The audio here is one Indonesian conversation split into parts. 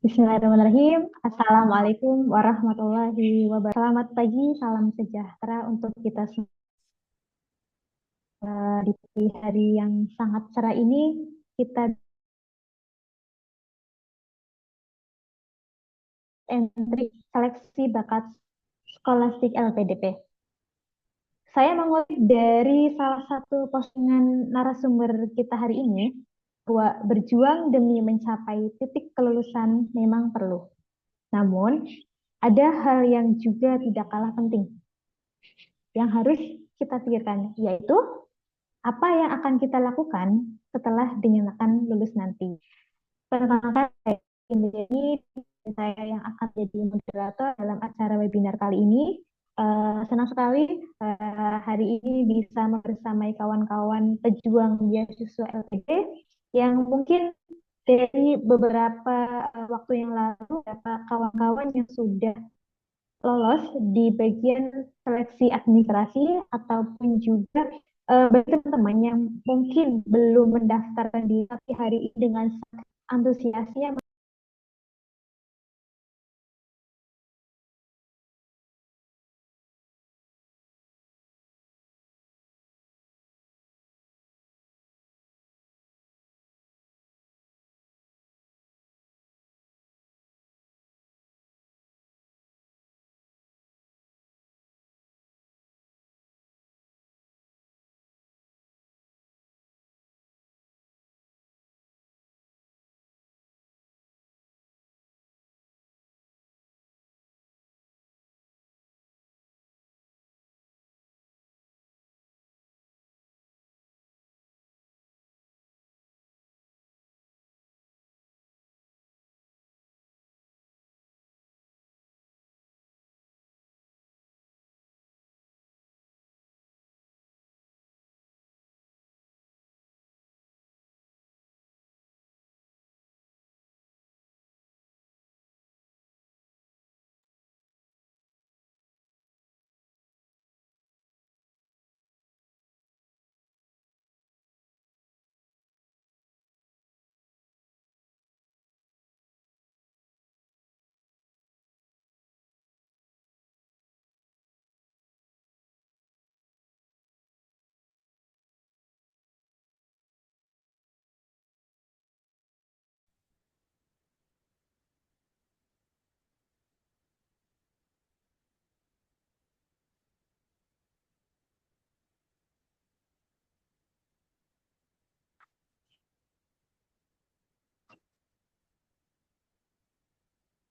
Bismillahirrahmanirrahim. Assalamualaikum warahmatullahi wabarakatuh. Selamat pagi, salam sejahtera untuk kita semua di pagi hari yang sangat cerah ini. Kita entry seleksi bakat skolastik LPDP. Saya mengutip dari salah satu postingan narasumber kita hari ini, bahwa berjuang demi mencapai titik kelulusan memang perlu. Namun, ada hal yang juga tidak kalah penting yang harus kita pikirkan, yaitu apa yang akan kita lakukan setelah dinyatakan lulus nanti. Perkenalkan, saya ini saya yang akan jadi moderator dalam acara webinar kali ini. Senang sekali hari ini bisa membersamai kawan-kawan pejuang beasiswa LPD yang mungkin dari beberapa waktu yang lalu, beberapa kawan-kawan yang sudah lolos di bagian seleksi administrasi ataupun juga bagi teman-teman yang mungkin belum mendaftarkan diri tapi hari ini dengan sangat antusiasnya.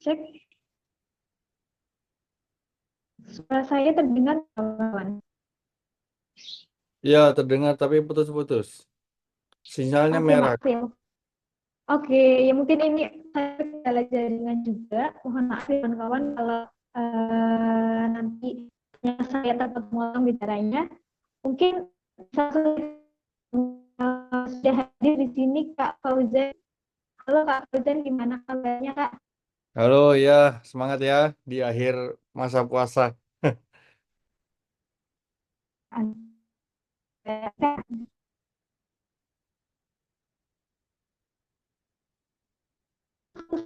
Cek, suara saya terdengar kawan. Ya, terdengar tapi putus-putus. Sinyalnya Oke, merah. maaf ya. Oke, ya mungkin ini saya kendala jaringan juga. Mohon maaf ya kawan-kawan kalau nanti saya terpotong bicaranya. Mungkin sudah hadir di sini Kak Fauzan. Halo Kak Fauzan, gimana kabarnya Kak? Halo, ya, semangat ya di akhir masa puasa. Kak,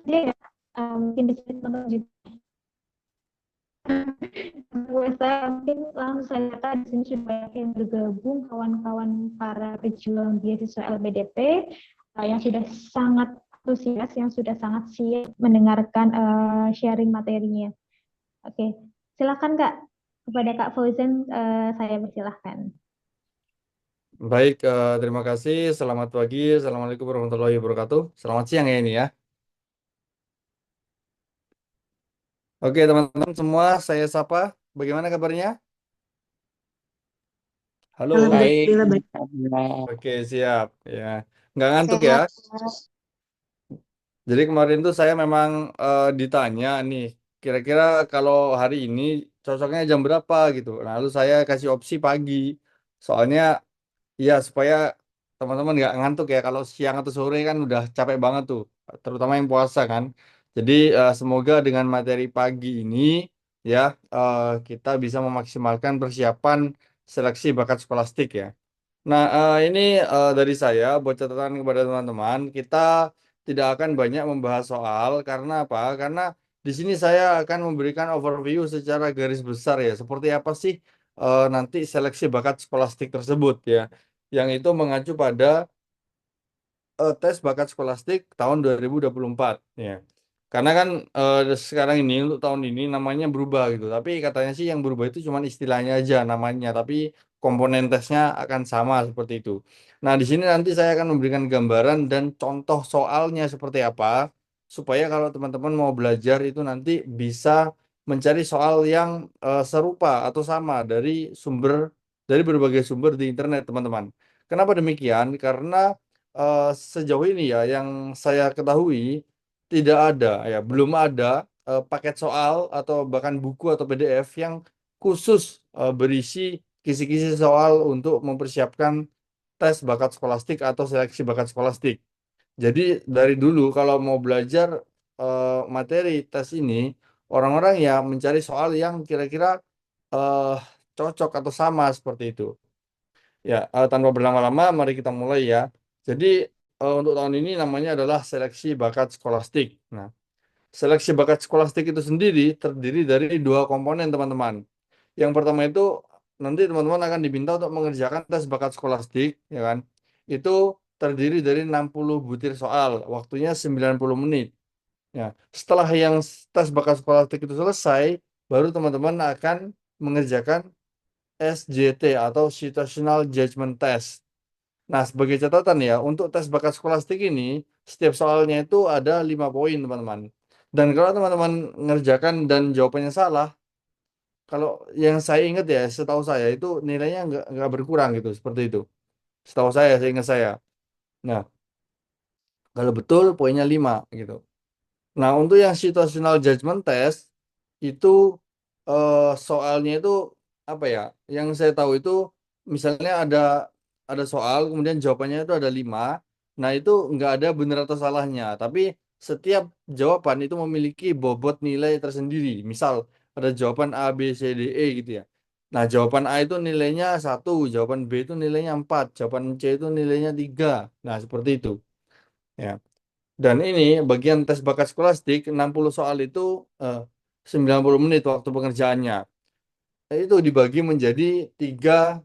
dia ya, mungkin di sini teman juga. Saya mungkin langsung saja Kak, di sini sudah banyak yang bergabung kawan-kawan para pejuang beasiswa LPDP yang sudah sangat antusias, yang sudah sangat siap mendengarkan sharing materinya. Oke, silakan Kak, kepada Kak Fauzan saya persilahkan. Baik, terima kasih. Selamat pagi. Assalamualaikum warahmatullahi wabarakatuh. Selamat siang ya ini ya. Oke, teman-teman semua, saya sapa. Bagaimana kabarnya? Halo. Baik, Alhamdulillah baik. Oke, siap. Ya, nggak ngantuk ya. Sehat. Jadi kemarin tuh saya memang ditanya nih, kira-kira kalau hari ini cocoknya jam berapa gitu. Nah, lalu saya kasih opsi pagi. Soalnya iya, supaya teman-teman nggak ngantuk ya. Kalau siang atau sore kan udah capek banget tuh, terutama yang puasa kan. Jadi semoga dengan materi pagi ini ya kita bisa memaksimalkan persiapan seleksi bakat skolastik ya. Nah, ini dari saya buat catatan kepada teman-teman, kita tidak akan banyak membahas soal karena apa? Karena di sini saya akan memberikan overview secara garis besar ya, seperti apa sih nanti seleksi bakat skolastik tersebut ya, yang itu mengacu pada tes bakat skolastik tahun 2024 ya. Karena kan sekarang ini untuk tahun ini namanya berubah gitu. Tapi katanya sih yang berubah itu cuma istilahnya aja namanya, tapi komponen tesnya akan sama seperti itu. Nah, di sini nanti saya akan memberikan gambaran dan contoh soalnya seperti apa supaya kalau teman-teman mau belajar itu nanti bisa mencari soal yang serupa atau sama dari berbagai sumber di internet, teman-teman. Kenapa demikian? Karena eh, sejauh ini ya yang saya ketahui tidak ada ya, belum ada paket soal atau bahkan buku atau PDF yang khusus berisi kisi-kisi soal untuk mempersiapkan tes bakat skolastik atau seleksi bakat skolastik. Jadi dari dulu kalau mau belajar materi tes ini, orang-orang ya mencari soal yang kira-kira eh, cocok atau sama seperti itu. Ya, tanpa berlama-lama, mari kita mulai ya. Jadi untuk tahun ini namanya adalah seleksi bakat skolastik. Nah, seleksi bakat skolastik itu sendiri terdiri dari dua komponen, teman-teman. Yang pertama itu nanti teman-teman akan diminta untuk mengerjakan tes bakat skolastik, ya kan? Itu terdiri dari 60 butir soal, waktunya 90 menit. Ya, setelah yang tes bakat skolastik itu selesai, baru teman-teman akan mengerjakan SJT atau Situational Judgment Test. Nah, sebagai catatan ya, untuk tes bakat skolastik ini, setiap soalnya itu ada 5 poin, teman-teman. Dan kalau teman-teman ngerjakan dan jawabannya salah, kalau yang saya ingat ya, setahu saya itu nilainya nggak berkurang gitu, seperti itu. Setahu saya ingat saya. Nah, kalau betul poinnya 5 gitu. Nah, untuk yang situational judgment test itu soalnya itu apa ya? Yang saya tahu itu misalnya ada soal, kemudian jawabannya itu ada 5. Nah, itu nggak ada benar atau salahnya, tapi setiap jawaban itu memiliki bobot nilai tersendiri. Misal ada jawaban A, B, C, D, E gitu ya. Nah, jawaban A itu nilainya 1, jawaban B itu nilainya 4, jawaban C itu nilainya 3. Nah, seperti itu. Ya. Dan ini bagian tes bakat skolastik 60 soal itu eh, 90 menit waktu pengerjaannya. Itu dibagi menjadi 3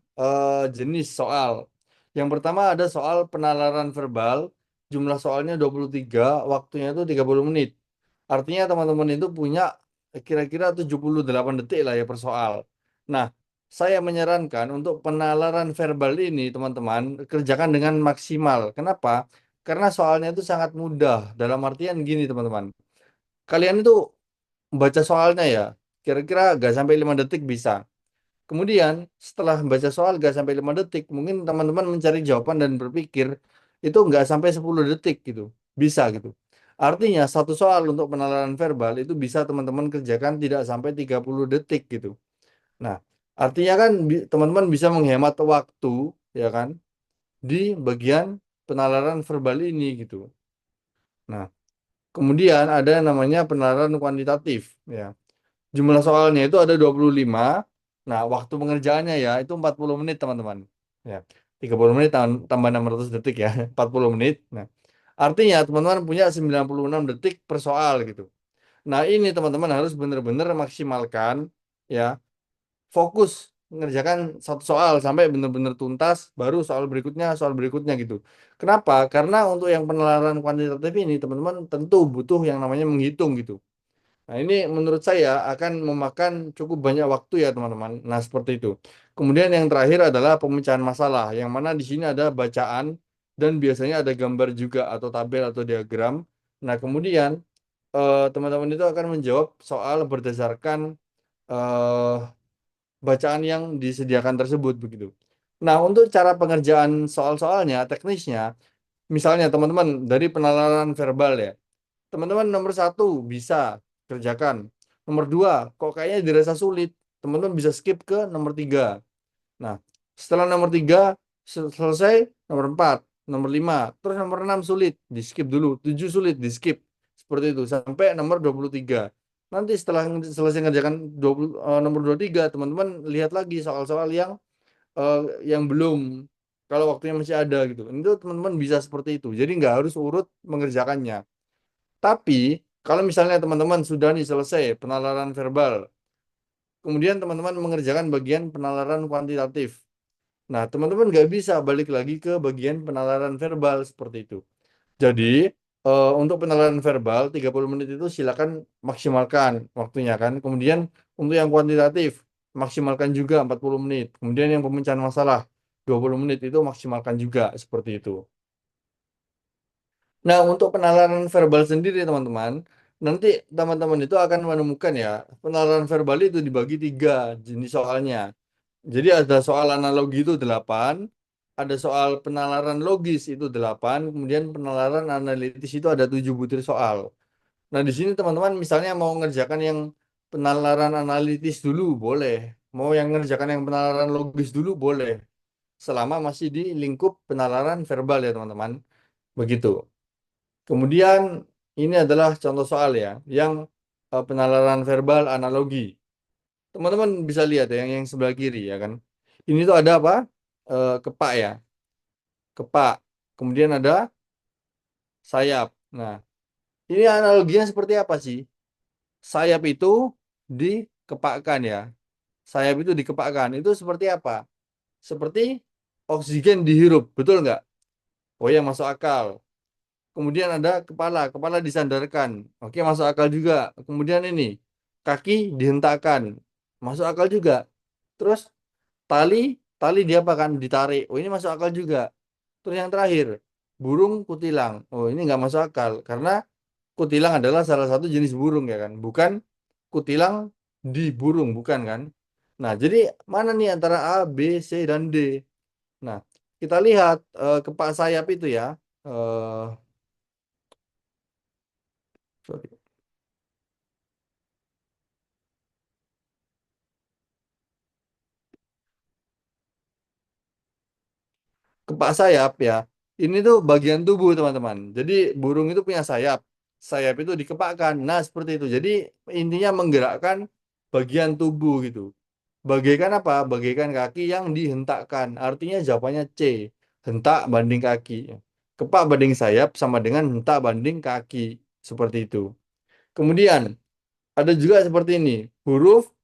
jenis soal. Yang pertama ada soal penalaran verbal, jumlah soalnya 23, waktunya itu 30 menit. Artinya teman-teman itu punya kira-kira 78 detik lah ya per soal. Nah, saya menyarankan untuk penalaran verbal ini teman-teman kerjakan dengan maksimal. Kenapa? Karena soalnya itu sangat mudah. Dalam artian gini teman-teman. Kalian itu baca soalnya ya, kira-kira gak sampai 5 detik bisa. Kemudian setelah baca soal gak sampai 5 detik, mungkin teman-teman mencari jawaban dan berpikir itu nggak sampai 10 detik gitu. Bisa gitu. Artinya satu soal untuk penalaran verbal itu bisa teman-teman kerjakan tidak sampai 30 detik gitu. Nah, artinya kan teman-teman bisa menghemat waktu ya kan di bagian penalaran verbal ini gitu. Nah, kemudian ada yang namanya penalaran kuantitatif ya. Jumlah soalnya itu ada 25. Nah, waktu pengerjaannya ya itu 40 menit, teman-teman. Ya. 30 menit tambah 600 detik ya, 40 menit. Nah, artinya teman-teman punya 96 detik per soal gitu. Nah, ini teman-teman harus benar-benar maksimalkan ya, fokus mengerjakan satu soal sampai benar-benar tuntas, baru soal berikutnya gitu. Kenapa? Karena untuk yang penalaran kuantitatif ini teman-teman tentu butuh yang namanya menghitung gitu. Nah, ini menurut saya akan memakan cukup banyak waktu ya, teman-teman. Nah, seperti itu. Kemudian yang terakhir adalah pemecahan masalah, yang mana di sini ada bacaan dan biasanya ada gambar juga atau tabel atau diagram. Nah, kemudian teman-teman itu akan menjawab soal berdasarkan eh, bacaan yang disediakan tersebut begitu. Nah, untuk cara pengerjaan soal-soalnya, teknisnya, misalnya teman-teman dari penalaran verbal ya. Teman-teman nomor 1 bisa kerjakan. Nomor 2 kok kayaknya dirasa sulit. Teman-teman bisa skip ke nomor 3. Nah, setelah nomor 3 selesai, nomor 4, nomor 5, terus nomor 6 sulit, di skip dulu. 7 sulit, di skip. Seperti itu, sampai nomor 23. Nanti setelah selesai ngerjakan nomor 23, teman-teman lihat lagi soal-soal eh, yang belum kalau waktunya masih ada gitu. Itu teman-teman bisa seperti itu. Jadi nggak harus urut mengerjakannya. Tapi kalau misalnya teman-teman sudah nih selesai penalaran verbal, kemudian teman-teman mengerjakan bagian penalaran kuantitatif. Nah, teman-teman nggak bisa balik lagi ke bagian penalaran verbal seperti itu. Jadi, untuk penalaran verbal 30 menit itu silakan maksimalkan waktunya kan. Kemudian untuk yang kuantitatif maksimalkan juga 40 menit. Kemudian yang pemecahan masalah 20 menit itu maksimalkan juga seperti itu. Nah, untuk penalaran verbal sendiri teman-teman, nanti teman-teman itu akan menemukan ya, penalaran verbal itu dibagi tiga jenis soalnya. Jadi ada soal analogi itu 8, ada soal penalaran logis itu 8, kemudian penalaran analitis itu ada 7 butir soal. Nah, di sini teman-teman misalnya mau ngerjakan yang penalaran analitis dulu boleh, mau yang ngerjakan yang penalaran logis dulu boleh, selama masih di lingkup penalaran verbal ya teman-teman. Begitu. Kemudian ini adalah contoh soal ya, yang penalaran verbal analogi. Teman-teman bisa lihat ya, yang sebelah kiri ya kan. Ini tuh ada apa? Kepak ya, kepak. Kemudian ada sayap. Nah, ini analoginya seperti apa sih? Sayap itu dikepakkan ya. Sayap itu dikepakkan. Itu seperti apa? Seperti oksigen dihirup, betul nggak? Oh ya, masuk akal. Kemudian ada kepala, kepala disandarkan. Oke, masuk akal juga. Kemudian ini, kaki dihentakkan. Masuk akal juga. Terus tali, tali diapakan? Ditarik. Oh, ini masuk akal juga. Terus yang terakhir, burung kutilang. Oh, ini nggak masuk akal. Karena kutilang adalah salah satu jenis burung ya kan. Bukan kutilang di burung, bukan kan? Nah, jadi mana nih antara A, B, C, dan D? Nah, kita lihat kepak sayap itu ya. Eh, sorry. Kepak sayap ya. Ini tuh bagian tubuh teman-teman. Jadi burung itu punya sayap. Sayap itu dikepakkan. Nah, seperti itu. Jadi intinya menggerakkan bagian tubuh gitu. Bagaikan apa? Bagaikan kaki yang dihentakkan. Artinya jawabannya C. Hentak banding kaki. Kepak banding sayap sama dengan hentak banding kaki. Seperti itu. Kemudian ada juga seperti ini. Huruf,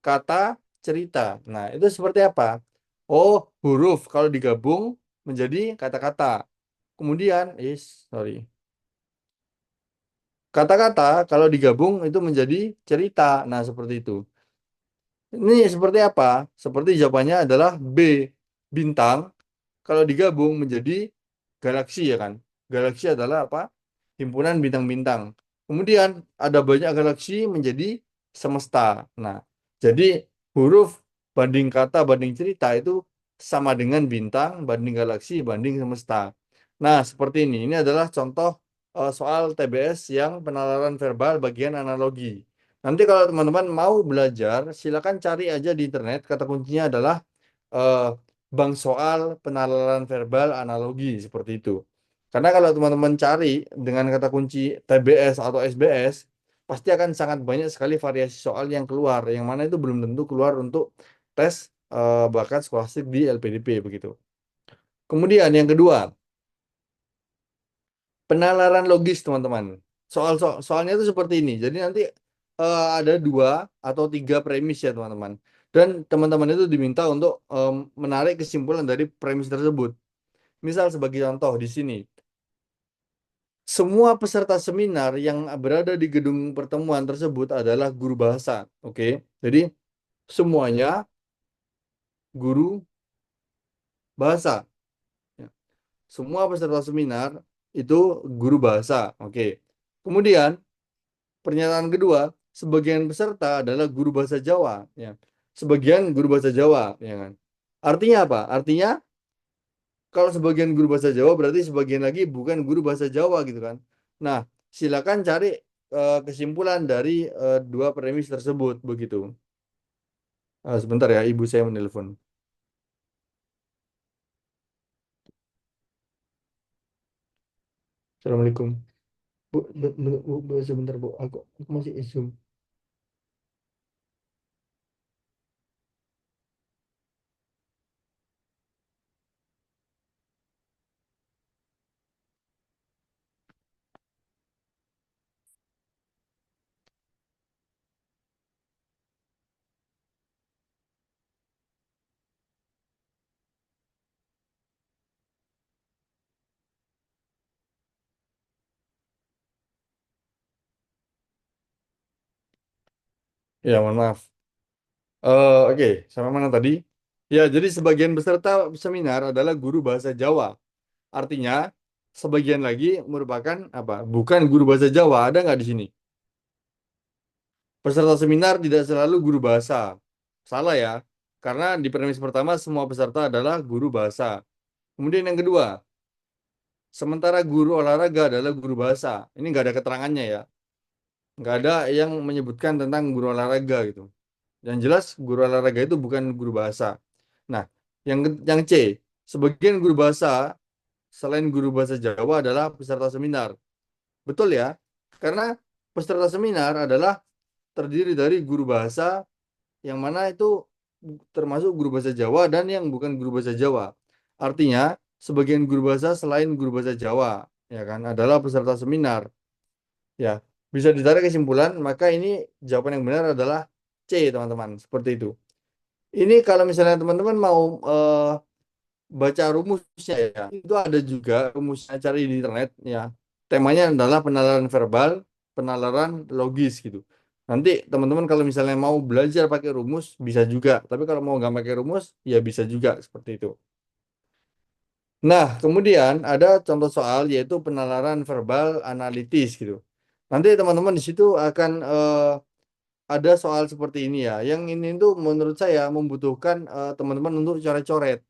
kata, cerita. Nah, itu seperti apa? Oh, huruf kalau digabung menjadi kata-kata. Kemudian, sorry. Kata-kata kalau digabung itu menjadi cerita. Nah, seperti itu. Ini seperti apa? Seperti jawabannya adalah B. Bintang kalau digabung menjadi galaksi ya kan. Galaksi adalah apa? Himpunan bintang-bintang. Kemudian ada banyak galaksi menjadi semesta. Nah, jadi huruf banding kata banding cerita itu sama dengan bintang banding galaksi banding semesta. Nah, seperti ini. Ini adalah contoh soal TBS yang penalaran verbal bagian analogi. Nanti kalau teman-teman mau belajar, silakan cari aja di internet. Kata kuncinya adalah eh, bank soal penalaran verbal analogi seperti itu. Karena kalau teman-teman cari dengan kata kunci TBS atau SBS, pasti akan sangat banyak sekali variasi soal yang keluar, yang mana itu belum tentu keluar untuk tes bakat skolastik di LPDP begitu. Kemudian yang kedua, penalaran logis teman-teman. Soalnya itu seperti ini. Jadi nanti ada 2 atau 3 premis ya teman-teman. Dan teman-teman itu diminta untuk menarik kesimpulan dari premis tersebut. Misal sebagai contoh di sini, semua peserta seminar yang berada di gedung pertemuan tersebut adalah guru bahasa. Oke, jadi semuanya guru bahasa. Ya. Semua peserta seminar itu guru bahasa. Oke. Kemudian pernyataan kedua, sebagian peserta adalah guru bahasa Jawa. Ya. Sebagian guru bahasa Jawa, ya kan? Artinya apa? Artinya kalau sebagian guru bahasa Jawa berarti sebagian lagi bukan guru bahasa Jawa gitu kan. Nah, silakan cari kesimpulan dari 2 premis tersebut begitu. Sebentar ya, ibu saya menelpon. Assalamualaikum. Bu, sebentar Bu, aku masih Zoom. Ya, mohon maaf. Oke, sampai mana tadi? Ya, jadi sebagian peserta seminar adalah guru bahasa Jawa. Artinya, sebagian lagi merupakan apa? Bukan guru bahasa Jawa. Ada nggak di sini? Peserta seminar tidak selalu guru bahasa. Salah ya. Karena di premis pertama semua peserta adalah guru bahasa. Kemudian yang kedua, sementara guru olahraga adalah guru bahasa. Ini nggak ada keterangannya ya. Nggak ada yang menyebutkan tentang guru olahraga gitu. Yang jelas guru olahraga itu bukan guru bahasa. Nah, yang C, sebagian guru bahasa selain guru bahasa Jawa adalah peserta seminar. Betul ya? Karena peserta seminar adalah terdiri dari guru bahasa yang mana itu termasuk guru bahasa Jawa dan yang bukan guru bahasa Jawa. Artinya, sebagian guru bahasa selain guru bahasa Jawa, ya kan, adalah peserta seminar. Ya, bisa ditarik kesimpulan, maka ini jawaban yang benar adalah C, teman-teman. Seperti itu. Ini kalau misalnya teman-teman mau baca rumusnya ya, itu ada juga rumusnya cari di internet ya. Temanya adalah penalaran verbal, penalaran logis gitu. Nanti teman-teman kalau misalnya mau belajar pakai rumus bisa juga, tapi kalau mau nggak pakai rumus ya bisa juga seperti itu. Nah, kemudian ada contoh soal yaitu penalaran verbal analitis gitu. Nanti teman-teman di situ akan ada soal seperti ini ya. Yang ini tuh menurut saya membutuhkan teman-teman untuk coret-coret.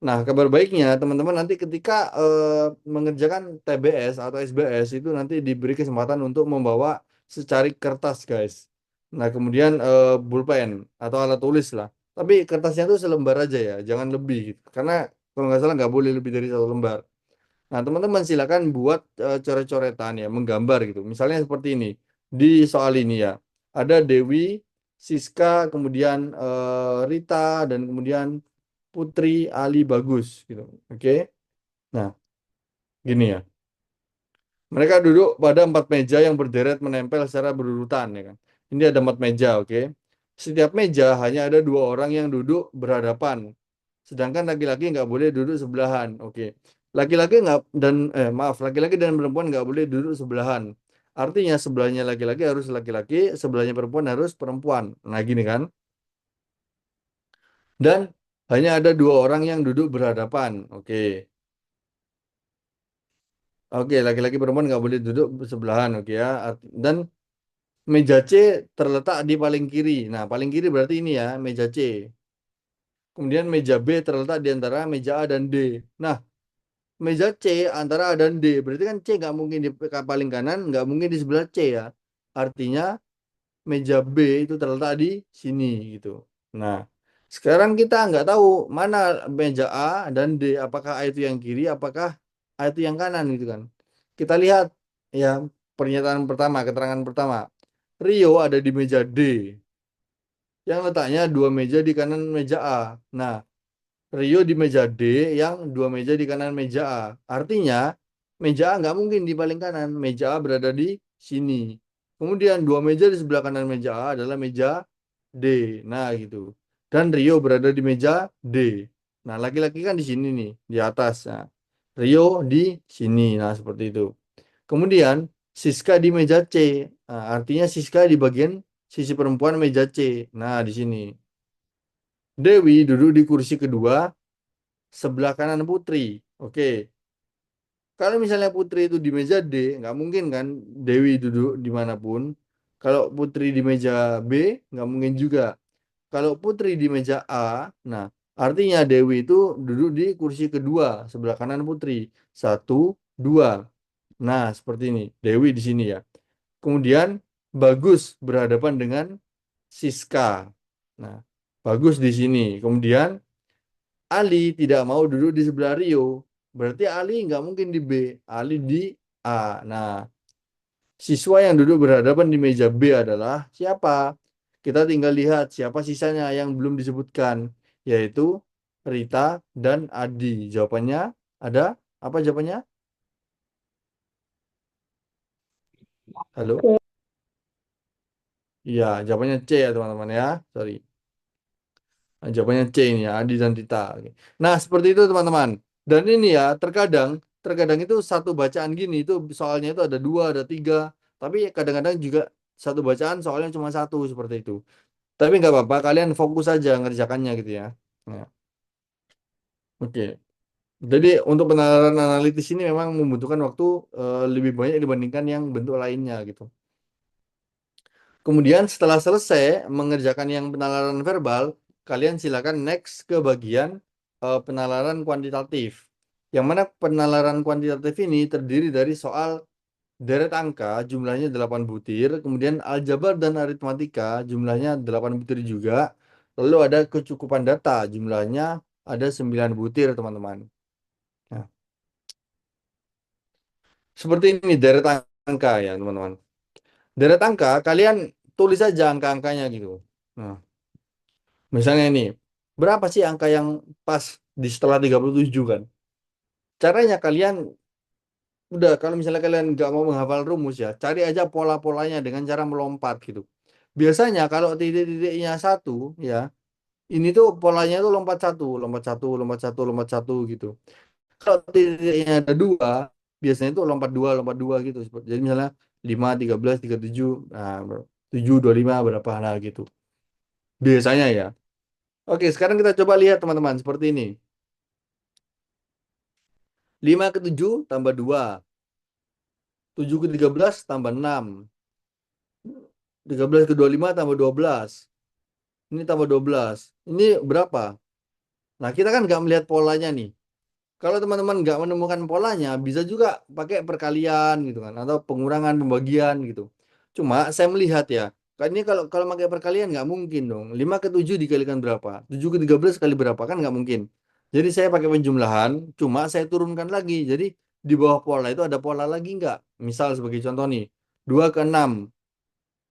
Nah, kabar baiknya teman-teman nanti ketika mengerjakan TBS atau SBS itu nanti diberi kesempatan untuk membawa secari kertas, guys. Nah, kemudian pulpen atau alat tulis lah. Tapi kertasnya itu selembar aja ya, jangan lebih gitu. Karena kalau nggak salah nggak boleh lebih dari 1 lembar. Nah, teman-teman silakan buat coret-coretan ya, menggambar gitu. Misalnya seperti ini. Di soal ini ya, ada Dewi, Siska, kemudian Rita, dan kemudian Putri, Ali, Bagus gitu. Oke. Nah, gini ya. Mereka duduk pada 4 meja yang berderet menempel secara berurutan ya kan. Ini ada 4 meja, oke. Setiap meja hanya ada 2 orang yang duduk berhadapan. Sedangkan laki-laki nggak boleh duduk sebelahan, oke. Laki-laki nggak dan maaf, laki-laki dan perempuan nggak boleh duduk sebelahan. Artinya sebelahnya laki-laki harus laki-laki, sebelahnya perempuan harus perempuan. Nah, gini kan. Dan hanya ada 2 orang yang duduk berhadapan, oke. Oke, laki-laki perempuan nggak boleh duduk sebelahan, oke ya. Dan meja C terletak di paling kiri. Nah, paling kiri berarti ini ya, meja C. Kemudian meja B terletak di antara meja A dan D. Nah, meja C antara A dan D. Berarti kan C nggak mungkin di paling kanan, nggak mungkin di sebelah C ya. Artinya meja B itu terletak di sini gitu. Nah, sekarang kita nggak tahu mana meja A dan D. Apakah A itu yang kiri, apakah A itu yang kanan gitu kan. Kita lihat ya pernyataan pertama, keterangan pertama. Rio ada di meja D. Yang letaknya 2 meja di kanan meja A. Nah, Rio di meja D yang 2 meja di kanan meja A. Artinya meja A nggak mungkin di paling kanan. Meja A berada di sini. Kemudian 2 meja di sebelah kanan meja A adalah meja D. Nah gitu. Dan Rio berada di meja D. Nah laki-laki kan di sini nih, di atas. Nah, Rio di sini. Nah seperti itu. Kemudian Siska di meja C. Nah, artinya Siska di bagian sisi perempuan meja C. Nah di sini. Dewi duduk di kursi kedua sebelah kanan Putri. Oke, kalau misalnya Putri itu di meja D, nggak mungkin kan Dewi duduk dimanapun. Kalau Putri di meja B, nggak mungkin juga. Kalau Putri di meja A, nah artinya Dewi itu duduk di kursi kedua sebelah kanan Putri. 1, 2. Nah, seperti ini. Dewi di sini ya. Kemudian Bagus berhadapan dengan Siska. Nah, Bagus di sini. Kemudian Ali tidak mau duduk di sebelah Rio. Berarti Ali nggak mungkin di B. Ali di A. Nah, siswa yang duduk berhadapan di meja B adalah siapa? Kita tinggal lihat siapa sisanya yang belum disebutkan, yaitu Rita dan Adi. Jawabannya ada? Apa jawabannya? Halo? Oke. Iya, jawabannya C ya teman-teman ya. Sorry. Nah, jawabannya C ini ya, Adi dan Tita. Oke. Nah, seperti itu teman-teman. Dan ini ya, terkadang, terkadang itu satu bacaan gini, itu soalnya itu ada 2, ada 3. Tapi kadang-kadang juga satu bacaan soalnya cuma satu seperti itu. Tapi nggak apa-apa, kalian fokus aja ngerjakannya gitu ya. Nah, oke. Jadi untuk penalaran analitis ini memang membutuhkan waktu lebih banyak dibandingkan yang bentuk lainnya gitu. Kemudian setelah selesai mengerjakan yang penalaran verbal, kalian silakan next ke bagian penalaran kuantitatif. Yang mana penalaran kuantitatif ini terdiri dari soal deret angka jumlahnya 8 butir, kemudian aljabar dan aritmatika jumlahnya 8 butir juga, lalu ada kecukupan data jumlahnya ada 9 butir, teman-teman. Nah, seperti ini deret angka ya, teman-teman. Deret angka, kalian tulis aja angka-angkanya gitu. Nah, misalnya ini, berapa sih angka yang pas di setelah 37 kan? Caranya kalian, udah kalau misalnya kalian nggak mau menghafal rumus ya, cari aja pola-polanya dengan cara melompat gitu. Biasanya kalau titik-titiknya satu ya, ini tuh polanya tuh lompat satu, lompat satu, lompat satu, lompat satu gitu. Kalau titiknya ada dua, biasanya tuh lompat dua gitu. Jadi misalnya 5, 13, 37, nah, 7, 25 berapa nah gitu. Biasanya ya. Oke, sekarang kita coba lihat teman-teman seperti ini. 5 ke 7 tambah 2, 7 ke 13 tambah 6, 13 ke 25 tambah 12. Ini tambah 12. Ini berapa? Nah, kita kan nggak melihat polanya nih. Kalau teman-teman nggak menemukan polanya, bisa juga pakai perkalian gitu kan, atau pengurangan pembagian gitu. Cuma saya melihat ya, kan ini kalau kalau pakai perkalian nggak mungkin dong. 5 ke 7 dikalikan berapa? 7 ke 13 kali berapa? Kan nggak mungkin. Jadi saya pakai penjumlahan, cuma saya turunkan lagi. Jadi di bawah pola itu ada pola lagi nggak? Misal sebagai contoh nih, 2 ke 6.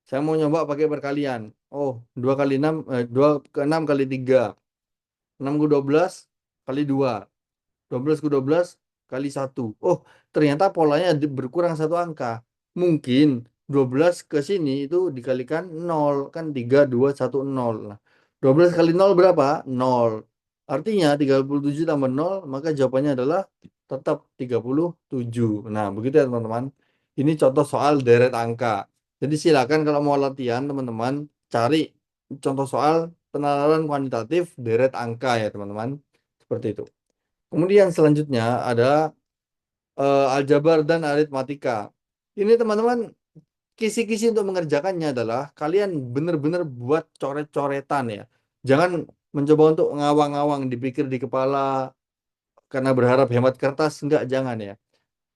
Saya mau nyoba pakai perkalian. Oh, 2 kali 6, 2 ke 6 kali 3. 6 ke 12 kali 2. 12 ke 12 kali satu. Oh, ternyata polanya berkurang satu angka. Mungkin 12 ke sini itu dikalikan nol. Kan 3, 2, 1, 0. Nah, 12 kali nol berapa? Nol. Artinya 37 tambah nol, maka jawabannya adalah tetap 37. Nah, begitu ya teman-teman. Ini contoh soal deret angka. Jadi silakan kalau mau latihan teman-teman cari contoh soal penalaran kuantitatif deret angka ya teman-teman. Seperti itu. Kemudian selanjutnya ada aljabar dan aritmatika. Ini teman-teman kisi-kisi untuk mengerjakannya adalah kalian benar-benar buat coret-coretan ya. Jangan mencoba untuk ngawang-ngawang dipikir di kepala karena berharap hemat kertas, enggak, jangan ya.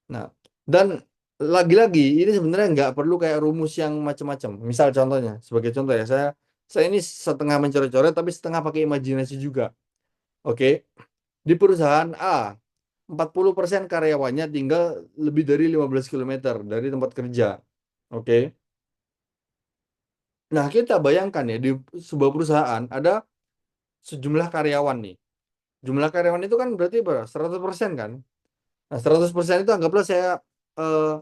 Nah, dan lagi-lagi ini sebenarnya nggak perlu kayak rumus yang macam-macam. Misal contohnya, sebagai contoh ya, saya ini setengah mencoret-coret tapi setengah pakai imajinasi juga. Oke, di perusahaan A 40% karyawannya tinggal lebih dari 15 kilometer dari tempat kerja. Oke. Nah, kita bayangkan ya di sebuah perusahaan ada sejumlah karyawan nih. Jumlah karyawan itu kan berarti berapa? 100% kan? Nah, 100% itu anggaplah eh,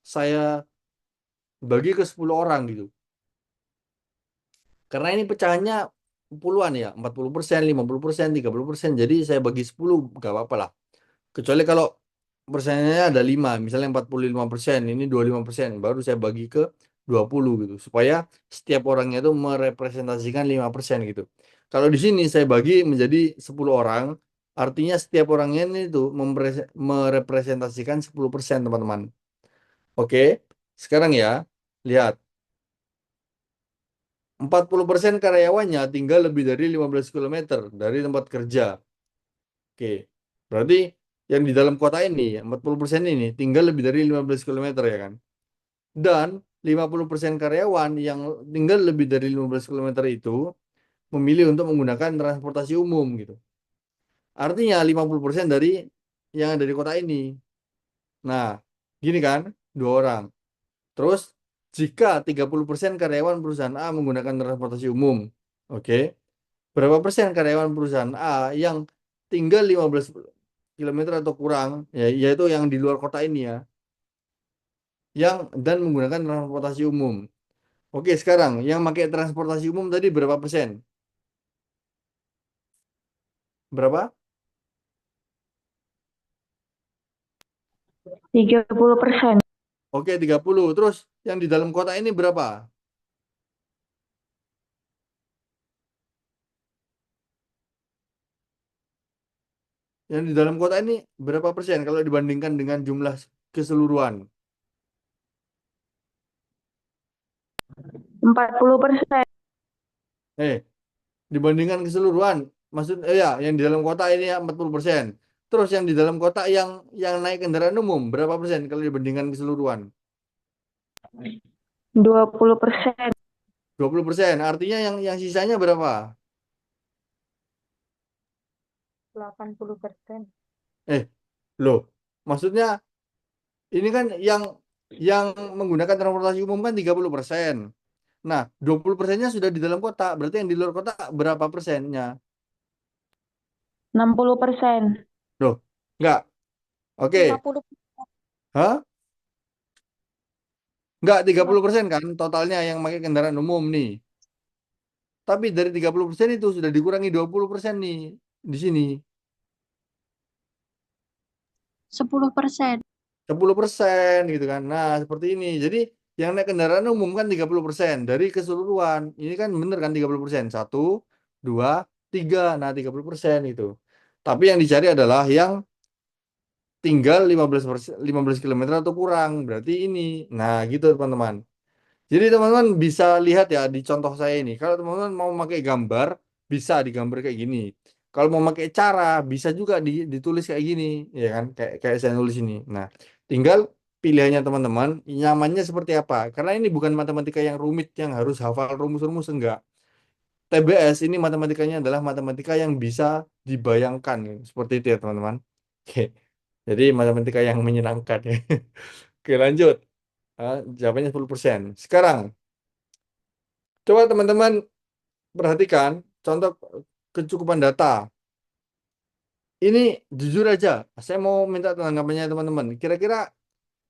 saya bagi ke 10 orang gitu. Karena ini pecahannya puluhan ya, 40%, 50%, 30%. Jadi saya bagi 10 gak apa-apa lah. Kecuali kalau persennya ada 5, misalnya 45%, ini 25%, baru saya bagi ke 20 gitu. Supaya setiap orangnya itu merepresentasikan 5% gitu. Kalau di sini saya bagi menjadi 10 orang, artinya setiap orangnya ini itu merepresentasikan 10%, teman-teman. Oke, sekarang ya, lihat. 40% karyawannya tinggal lebih dari 15 kilometer dari tempat kerja. Oke, berarti yang di dalam kota ini, 40% ini tinggal lebih dari 15 kilometer ya kan. Dan 50% karyawan yang tinggal lebih dari 15 kilometer itu memilih untuk menggunakan transportasi umum gitu. Artinya 50% dari yang ada di kota ini. Nah, gini kan, dua orang. Terus jika 30% karyawan perusahaan A menggunakan transportasi umum, oke, berapa persen karyawan perusahaan A yang tinggal 15 kilometer atau kurang, ya, yaitu yang di luar kota ini ya, yang dan menggunakan transportasi umum. Oke, sekarang yang pakai transportasi umum tadi berapa persen? Berapa? 30%. Oke, 30. Terus Yang di dalam kotak ini berapa? Yang di dalam kotak ini berapa persen kalau dibandingkan dengan jumlah keseluruhan? 40%. Eh, dibandingkan keseluruhan, ya, yang di dalam kotak ini ya 40%. Terus yang di dalam kotak yang naik kendaraan umum berapa persen kalau dibandingkan keseluruhan? 20%. 20%. Artinya yang sisanya berapa? 80%. Eh, loh. Maksudnya ini kan yang menggunakan transportasi umum kan 30%. Nah, 20%-nya sudah di dalam kotak. Berarti yang di luar kotak berapa persennya? 60%. Loh, enggak. Oke. 50. Hah? Enggak, 30% kan totalnya yang pakai kendaraan umum nih. Tapi dari 30% itu sudah dikurangi 20% nih di sini. 10%. 10% gitu kan. Nah, seperti ini. Jadi yang naik kendaraan umum kan 30% dari keseluruhan. Ini kan bener kan 30%. Satu, dua, tiga. Nah, 30% itu. Tapi yang dicari adalah yang tinggal 15 kilometer atau kurang. Berarti ini. Nah, gitu teman-teman. Jadi teman-teman bisa lihat ya di contoh saya ini. Kalau teman-teman mau pakai gambar, bisa digambar kayak gini. Kalau mau pakai cara, bisa juga ditulis kayak gini, ya kan? Kayak saya nulis ini. Nah, tinggal pilihannya teman-teman, nyamannya seperti apa. Karena ini bukan matematika yang rumit, yang harus hafal rumus-rumus, enggak. TBS ini matematikanya adalah matematika yang bisa dibayangkan, ya. Seperti itu ya teman-teman. Oke, jadi matematika yang menyenangkan ya. Oke, lanjut. Jawabannya 10%. Sekarang, coba teman-teman perhatikan contoh kecukupan data. Ini jujur aja, saya mau minta tanggapannya teman-teman. Kira-kira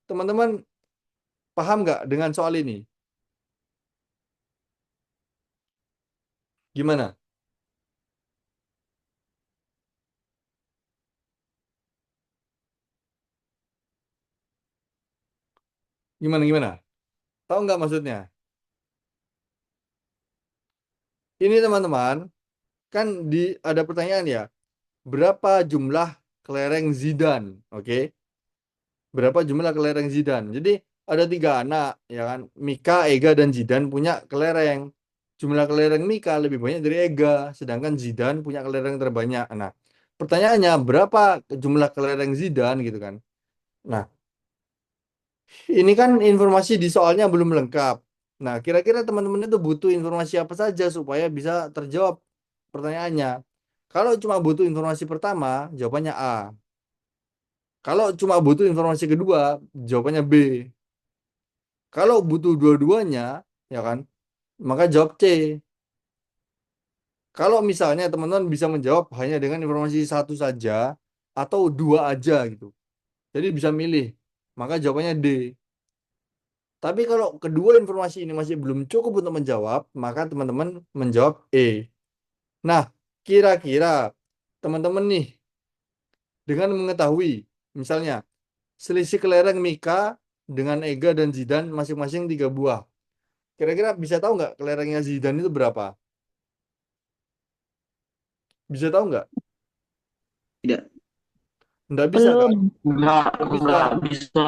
teman-teman paham nggak dengan soal ini? Gimana? Gimana? Tahu nggak maksudnya? Ini teman-teman, kan ada pertanyaan ya. Berapa jumlah kelereng Zidane? Oke, berapa jumlah kelereng Zidane? Jadi ada 3 anak, ya kan? Mika, Ega, dan Zidane punya kelereng. Jumlah kelereng Mika lebih banyak dari Ega, sedangkan Zidane punya kelereng terbanyak. Nah, pertanyaannya berapa jumlah kelereng Zidane gitu kan? Nah, ini kan informasi di soalnya belum lengkap. Nah, kira-kira teman-teman itu butuh informasi apa saja supaya bisa terjawab pertanyaannya. Kalau cuma butuh informasi pertama, jawabannya A. Kalau cuma butuh informasi kedua, jawabannya B. Kalau butuh dua-duanya, ya kan, maka jawab C. Kalau misalnya teman-teman bisa menjawab hanya dengan informasi satu saja atau dua aja gitu. Jadi bisa milih, maka jawabannya D. Tapi kalau kedua informasi ini masih belum cukup untuk menjawab, maka teman-teman menjawab E. Nah, kira-kira teman-teman nih dengan mengetahui misalnya selisih kelereng Mika dengan Ega dan Zidan masing-masing 3 buah. Kira-kira bisa tahu nggak kelerengnya Zidan itu berapa? Bisa tahu nggak? Tidak. Nggak bisa kan? Belum. Nggak bisa. Enggak bisa.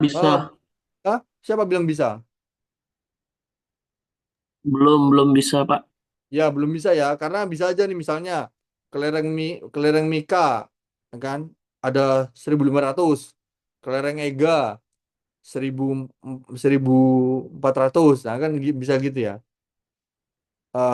Bisa. Ah, siapa bilang bisa? Belum bisa, Pak. Ya, belum bisa ya, karena bisa aja nih misalnya kelereng Mika, ya kan? Ada 1.500, kelereng Ega 1000 1.400. Nah, kan bisa gitu ya.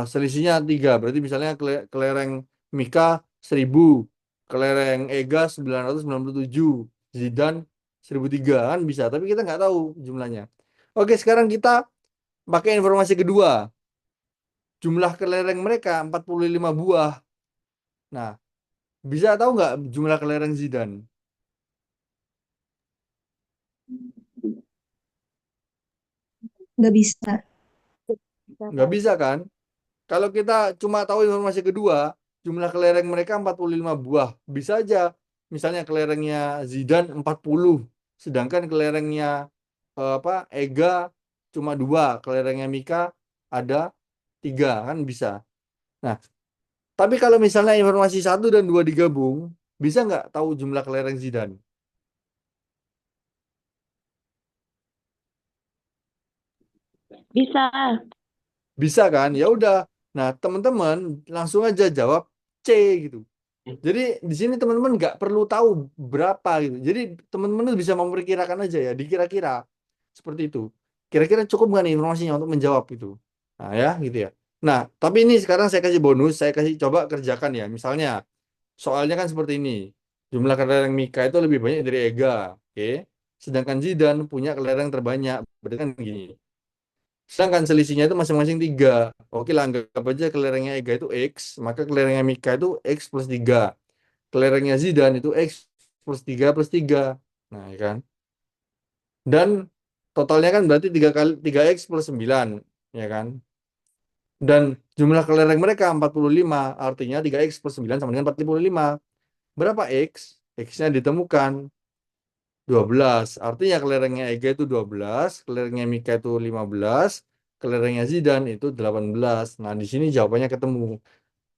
Selisihnya 3. Berarti misalnya kelereng Mika 1.000, kelereng Ega 997, Zidan 1.003 kan bisa, tapi kita nggak tahu jumlahnya. Oke, sekarang kita pakai informasi kedua. Jumlah kelereng mereka 45 buah. Nah, bisa tahu nggak jumlah kelereng Zidane? Nggak bisa. Nggak bisa kan? Kalau kita cuma tahu informasi kedua, jumlah kelereng mereka 45 buah. Bisa aja. Misalnya kelerengnya Zidane 40, sedangkan kelerengnya Ega cuma 2, kelerengnya Mika ada 3, kan bisa. Nah, tapi kalau misalnya informasi 1 dan 2 digabung, bisa nggak tahu jumlah kelereng Zidane? Bisa. Bisa kan? Ya udah. Nah, teman-teman langsung aja jawab C gitu. Jadi di sini teman-teman nggak perlu tahu berapa gitu. Jadi teman-teman tuh bisa memperkirakan aja ya, dikira-kira seperti itu. Kira-kira cukup nggak nih informasinya untuk menjawab itu? Nah ya, gitu ya. Nah, tapi ini sekarang saya kasih bonus, saya kasih coba kerjakan ya. Misalnya soalnya kan seperti ini. Jumlah kelereng Mika itu lebih banyak dari Ega, oke? Sedangkan Zidane punya kelereng terbanyak. Berarti kan gini. Sedangkan selisihnya itu masing-masing 3. Oke lah, anggap aja kelerengnya Ega itu X, maka kelerengnya Mika itu X plus 3. Kelerengnya Zidane itu X plus 3 plus 3. Nah, ya kan? Dan totalnya kan berarti 3 kali 3X plus 9, ya kan? Dan jumlah kelereng mereka 45, artinya 3X plus 9 sama dengan 45. Berapa X? X-nya ditemukan 12. Artinya kelerengnya Ega itu 12, kelerengnya Mika itu 15, kelerengnya Zidane itu 18. Nah, di sini jawabannya ketemu.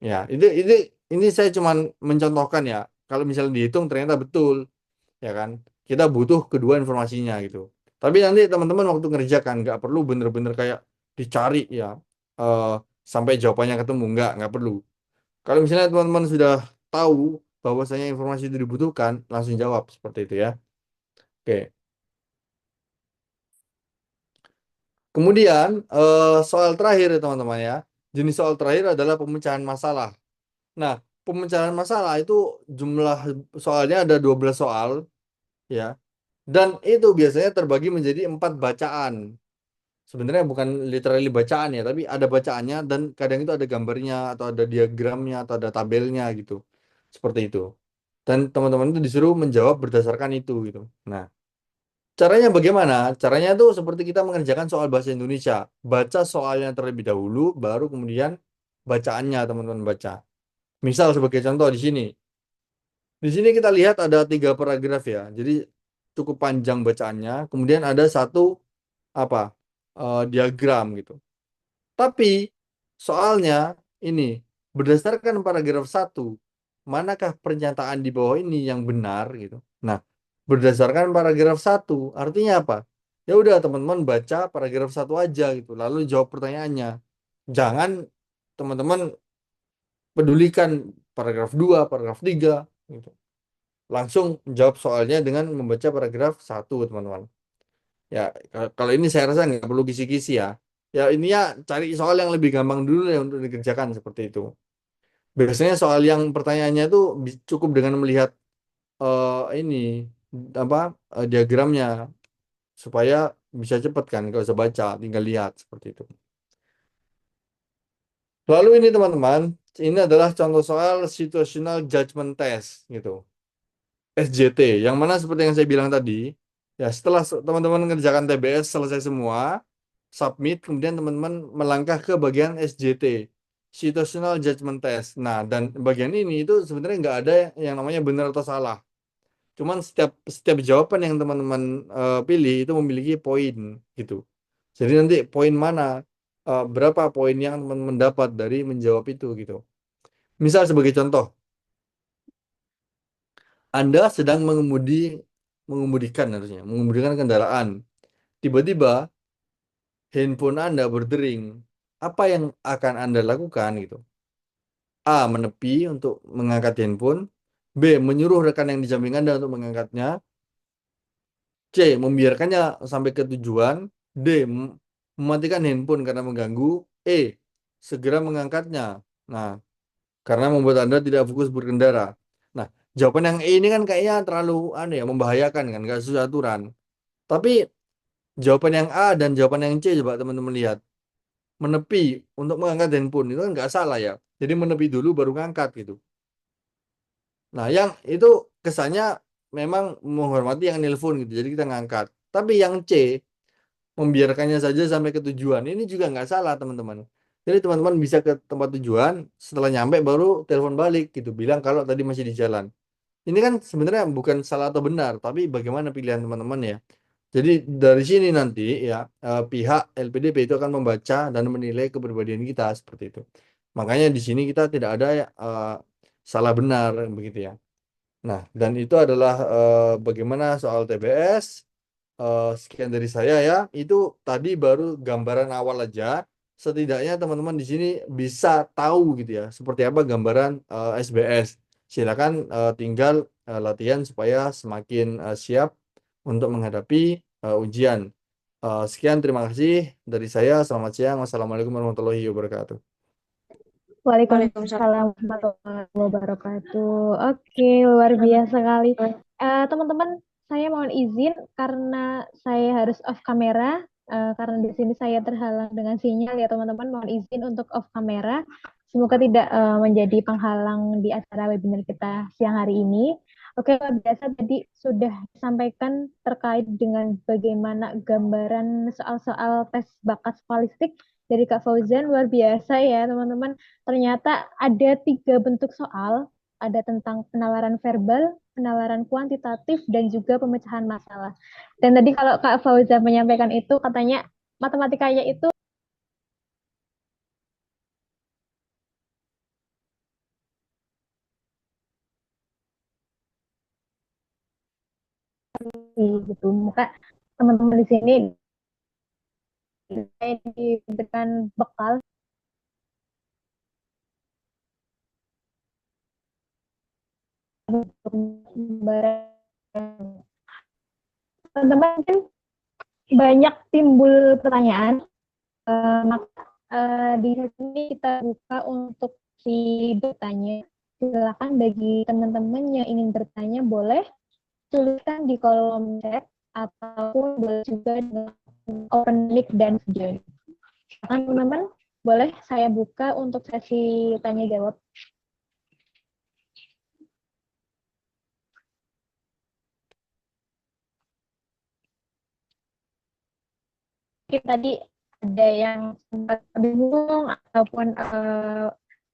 Ya, ini saya cuma mencontohkan ya. Kalau misalnya dihitung ternyata betul, ya kan? Kita butuh kedua informasinya gitu. Tapi nanti teman-teman waktu ngerjakan nggak perlu bener-bener kayak dicari ya eh, sampai jawabannya ketemu, nggak perlu. Kalau misalnya teman-teman sudah tahu bahwasanya informasi itu dibutuhkan, langsung jawab seperti itu ya. Oke. Kemudian soal terakhir ya teman-teman ya. Jenis soal terakhir adalah pemecahan masalah. Nah, pemecahan masalah itu jumlah soalnya ada 12 soal ya. Dan itu biasanya terbagi menjadi 4 bacaan. Sebenarnya bukan literally bacaan ya, tapi ada bacaannya dan kadang itu ada gambarnya atau ada diagramnya atau ada tabelnya gitu. Seperti itu. Dan teman-teman itu disuruh menjawab berdasarkan itu gitu. Nah, caranya bagaimana? Caranya tuh seperti kita mengerjakan soal bahasa Indonesia. Baca soalnya terlebih dahulu, baru kemudian bacaannya teman-teman baca. Misal sebagai contoh di sini. Di sini kita lihat ada 3 paragraf ya. Jadi cukup panjang bacaannya. Kemudian ada satu apa diagram gitu. Tapi soalnya ini berdasarkan paragraf 1, manakah pernyataan di bawah ini yang benar gitu. Nah, berdasarkan paragraf 1 artinya apa? Ya udah teman-teman baca paragraf 1 aja gitu, lalu jawab pertanyaannya. Jangan teman-teman pedulikan paragraf 2, paragraf 3 gitu. Langsung jawab soalnya dengan membaca paragraf 1 teman-teman. Ya, kalau ini saya rasa nggak perlu kisi-kisi ya. Ya ini ya cari soal yang lebih gampang dulu ya untuk dikerjakan seperti itu. Biasanya soal yang pertanyaannya itu cukup dengan melihat ini apa diagramnya supaya bisa cepat kan, nggak usah baca, tinggal lihat seperti itu. Lalu ini teman-teman, ini adalah contoh soal situational judgment test gitu. SJT, yang mana seperti yang saya bilang tadi, ya setelah teman-teman mengerjakan TBS selesai semua, submit, kemudian teman-teman melangkah ke bagian SJT, Situational Judgment Test. Nah, dan bagian ini itu sebenarnya nggak ada yang namanya benar atau salah. Cuman setiap setiap jawaban yang teman-teman pilih itu memiliki poin gitu. Jadi nanti poin mana, berapa poin yang teman-teman dapat dari menjawab itu gitu. Misal sebagai contoh, Anda sedang mengemudikan harusnya, mengemudikan kendaraan. Tiba-tiba handphone Anda berdering. Apa yang akan Anda lakukan gitu? A. Menepi untuk mengangkat handphone. B. Menyuruh rekan yang di samping Anda untuk mengangkatnya. C. Membiarkannya sampai ke tujuan. D. Mematikan handphone karena mengganggu. E. Segera mengangkatnya. Nah, karena membuat Anda tidak fokus berkendara. Nah, jawaban yang E ini kan kayaknya terlalu aneh ya, membahayakan kan, nggak sesuai aturan. Tapi jawaban yang A dan jawaban yang C coba teman-teman lihat. Menepi untuk mengangkat handphone itu kan nggak salah ya. Jadi menepi dulu baru ngangkat gitu. Nah, yang itu kesannya memang menghormati yang nelpon gitu. Jadi kita ngangkat. Tapi yang C, membiarkannya saja sampai ke tujuan. Ini juga nggak salah, teman-teman. Jadi teman-teman bisa ke tempat tujuan, setelah nyampe baru telepon balik gitu. Bilang kalau tadi masih di jalan. Ini kan sebenarnya bukan salah atau benar, tapi bagaimana pilihan teman-teman ya. Jadi dari sini nanti ya pihak LPDP itu akan membaca dan menilai kepribadian kita seperti itu. Makanya di sini kita tidak ada salah benar begitu ya. Nah, dan itu adalah bagaimana soal TBS. Sekian dari saya ya. Itu tadi baru gambaran awal aja. Setidaknya teman-teman di sini bisa tahu gitu ya, seperti apa gambaran SBS. Silakan tinggal latihan supaya semakin siap untuk menghadapi ujian. Sekian, terima kasih dari saya. Selamat siang. Wassalamualaikum warahmatullahi wabarakatuh. Waalaikumsalam warahmatullahi wabarakatuh. Oke, luar biasa sekali. Teman-teman, saya mohon izin karena saya harus off kamera. Karena di sini saya terhalang dengan sinyal ya teman-teman. Mohon izin untuk off kamera. Semoga tidak menjadi penghalang di acara webinar kita siang hari ini. Oke, luar biasa tadi sudah disampaikan terkait dengan bagaimana gambaran soal-soal tes bakat skolastik dari Kak Fauzan. Luar biasa ya teman-teman. Ternyata ada 3 bentuk soal, ada tentang penalaran verbal, penalaran kuantitatif, dan juga pemecahan masalah. Dan tadi kalau Kak Fauza menyampaikan itu, katanya matematikanya itu gitu. Maka teman-teman di sini diberikan bekal untuk teman-teman mungkin banyak timbul pertanyaan. Maka di sini kita buka untuk si bertanya. Silakan bagi teman-teman yang ingin bertanya boleh tuliskan di kolom chat ataupun boleh juga dengan open mic dan video. Silakan teman-teman, boleh saya buka untuk sesi tanya jawab. Mungkin tadi ada yang sempat bingung ataupun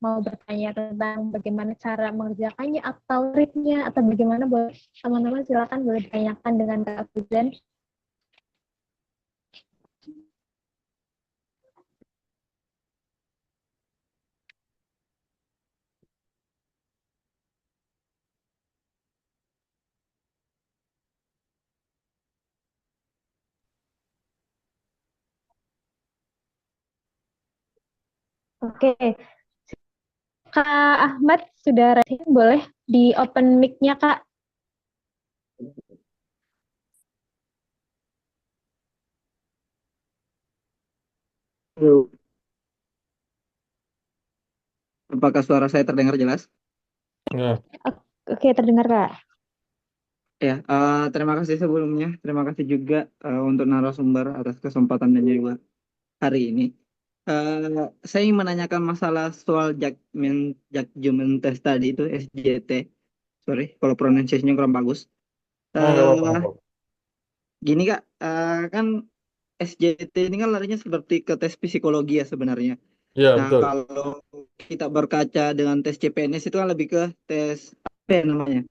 mau bertanya tentang bagaimana cara mengerjakannya atau triknya atau bagaimana, boleh teman-teman silakan boleh ditanyakan dengan Kak Fuzan. Oke, Kak Ahmad sudah ready, boleh di open mic-nya Kak. Halo, apakah suara saya terdengar jelas? Ya. Oke, terdengar Kak. Ya, terima kasih sebelumnya. Terima kasih juga untuk narasumber atas kesempatan dan juga hari ini. Saya ingin menanyakan masalah soal judgment test tadi itu SJT. Sorry, kalau pronunciation-nya kurang bagus. Nggak apa-apa, nggak Eh, apa-apa. Gini Kak, kan SJT ini kan larinya seperti ke tes psikologi ya sebenarnya. Iya, Nah, betul. kalau kita berkaca dengan tes CPNS itu kan lebih ke tes apa ya namanya?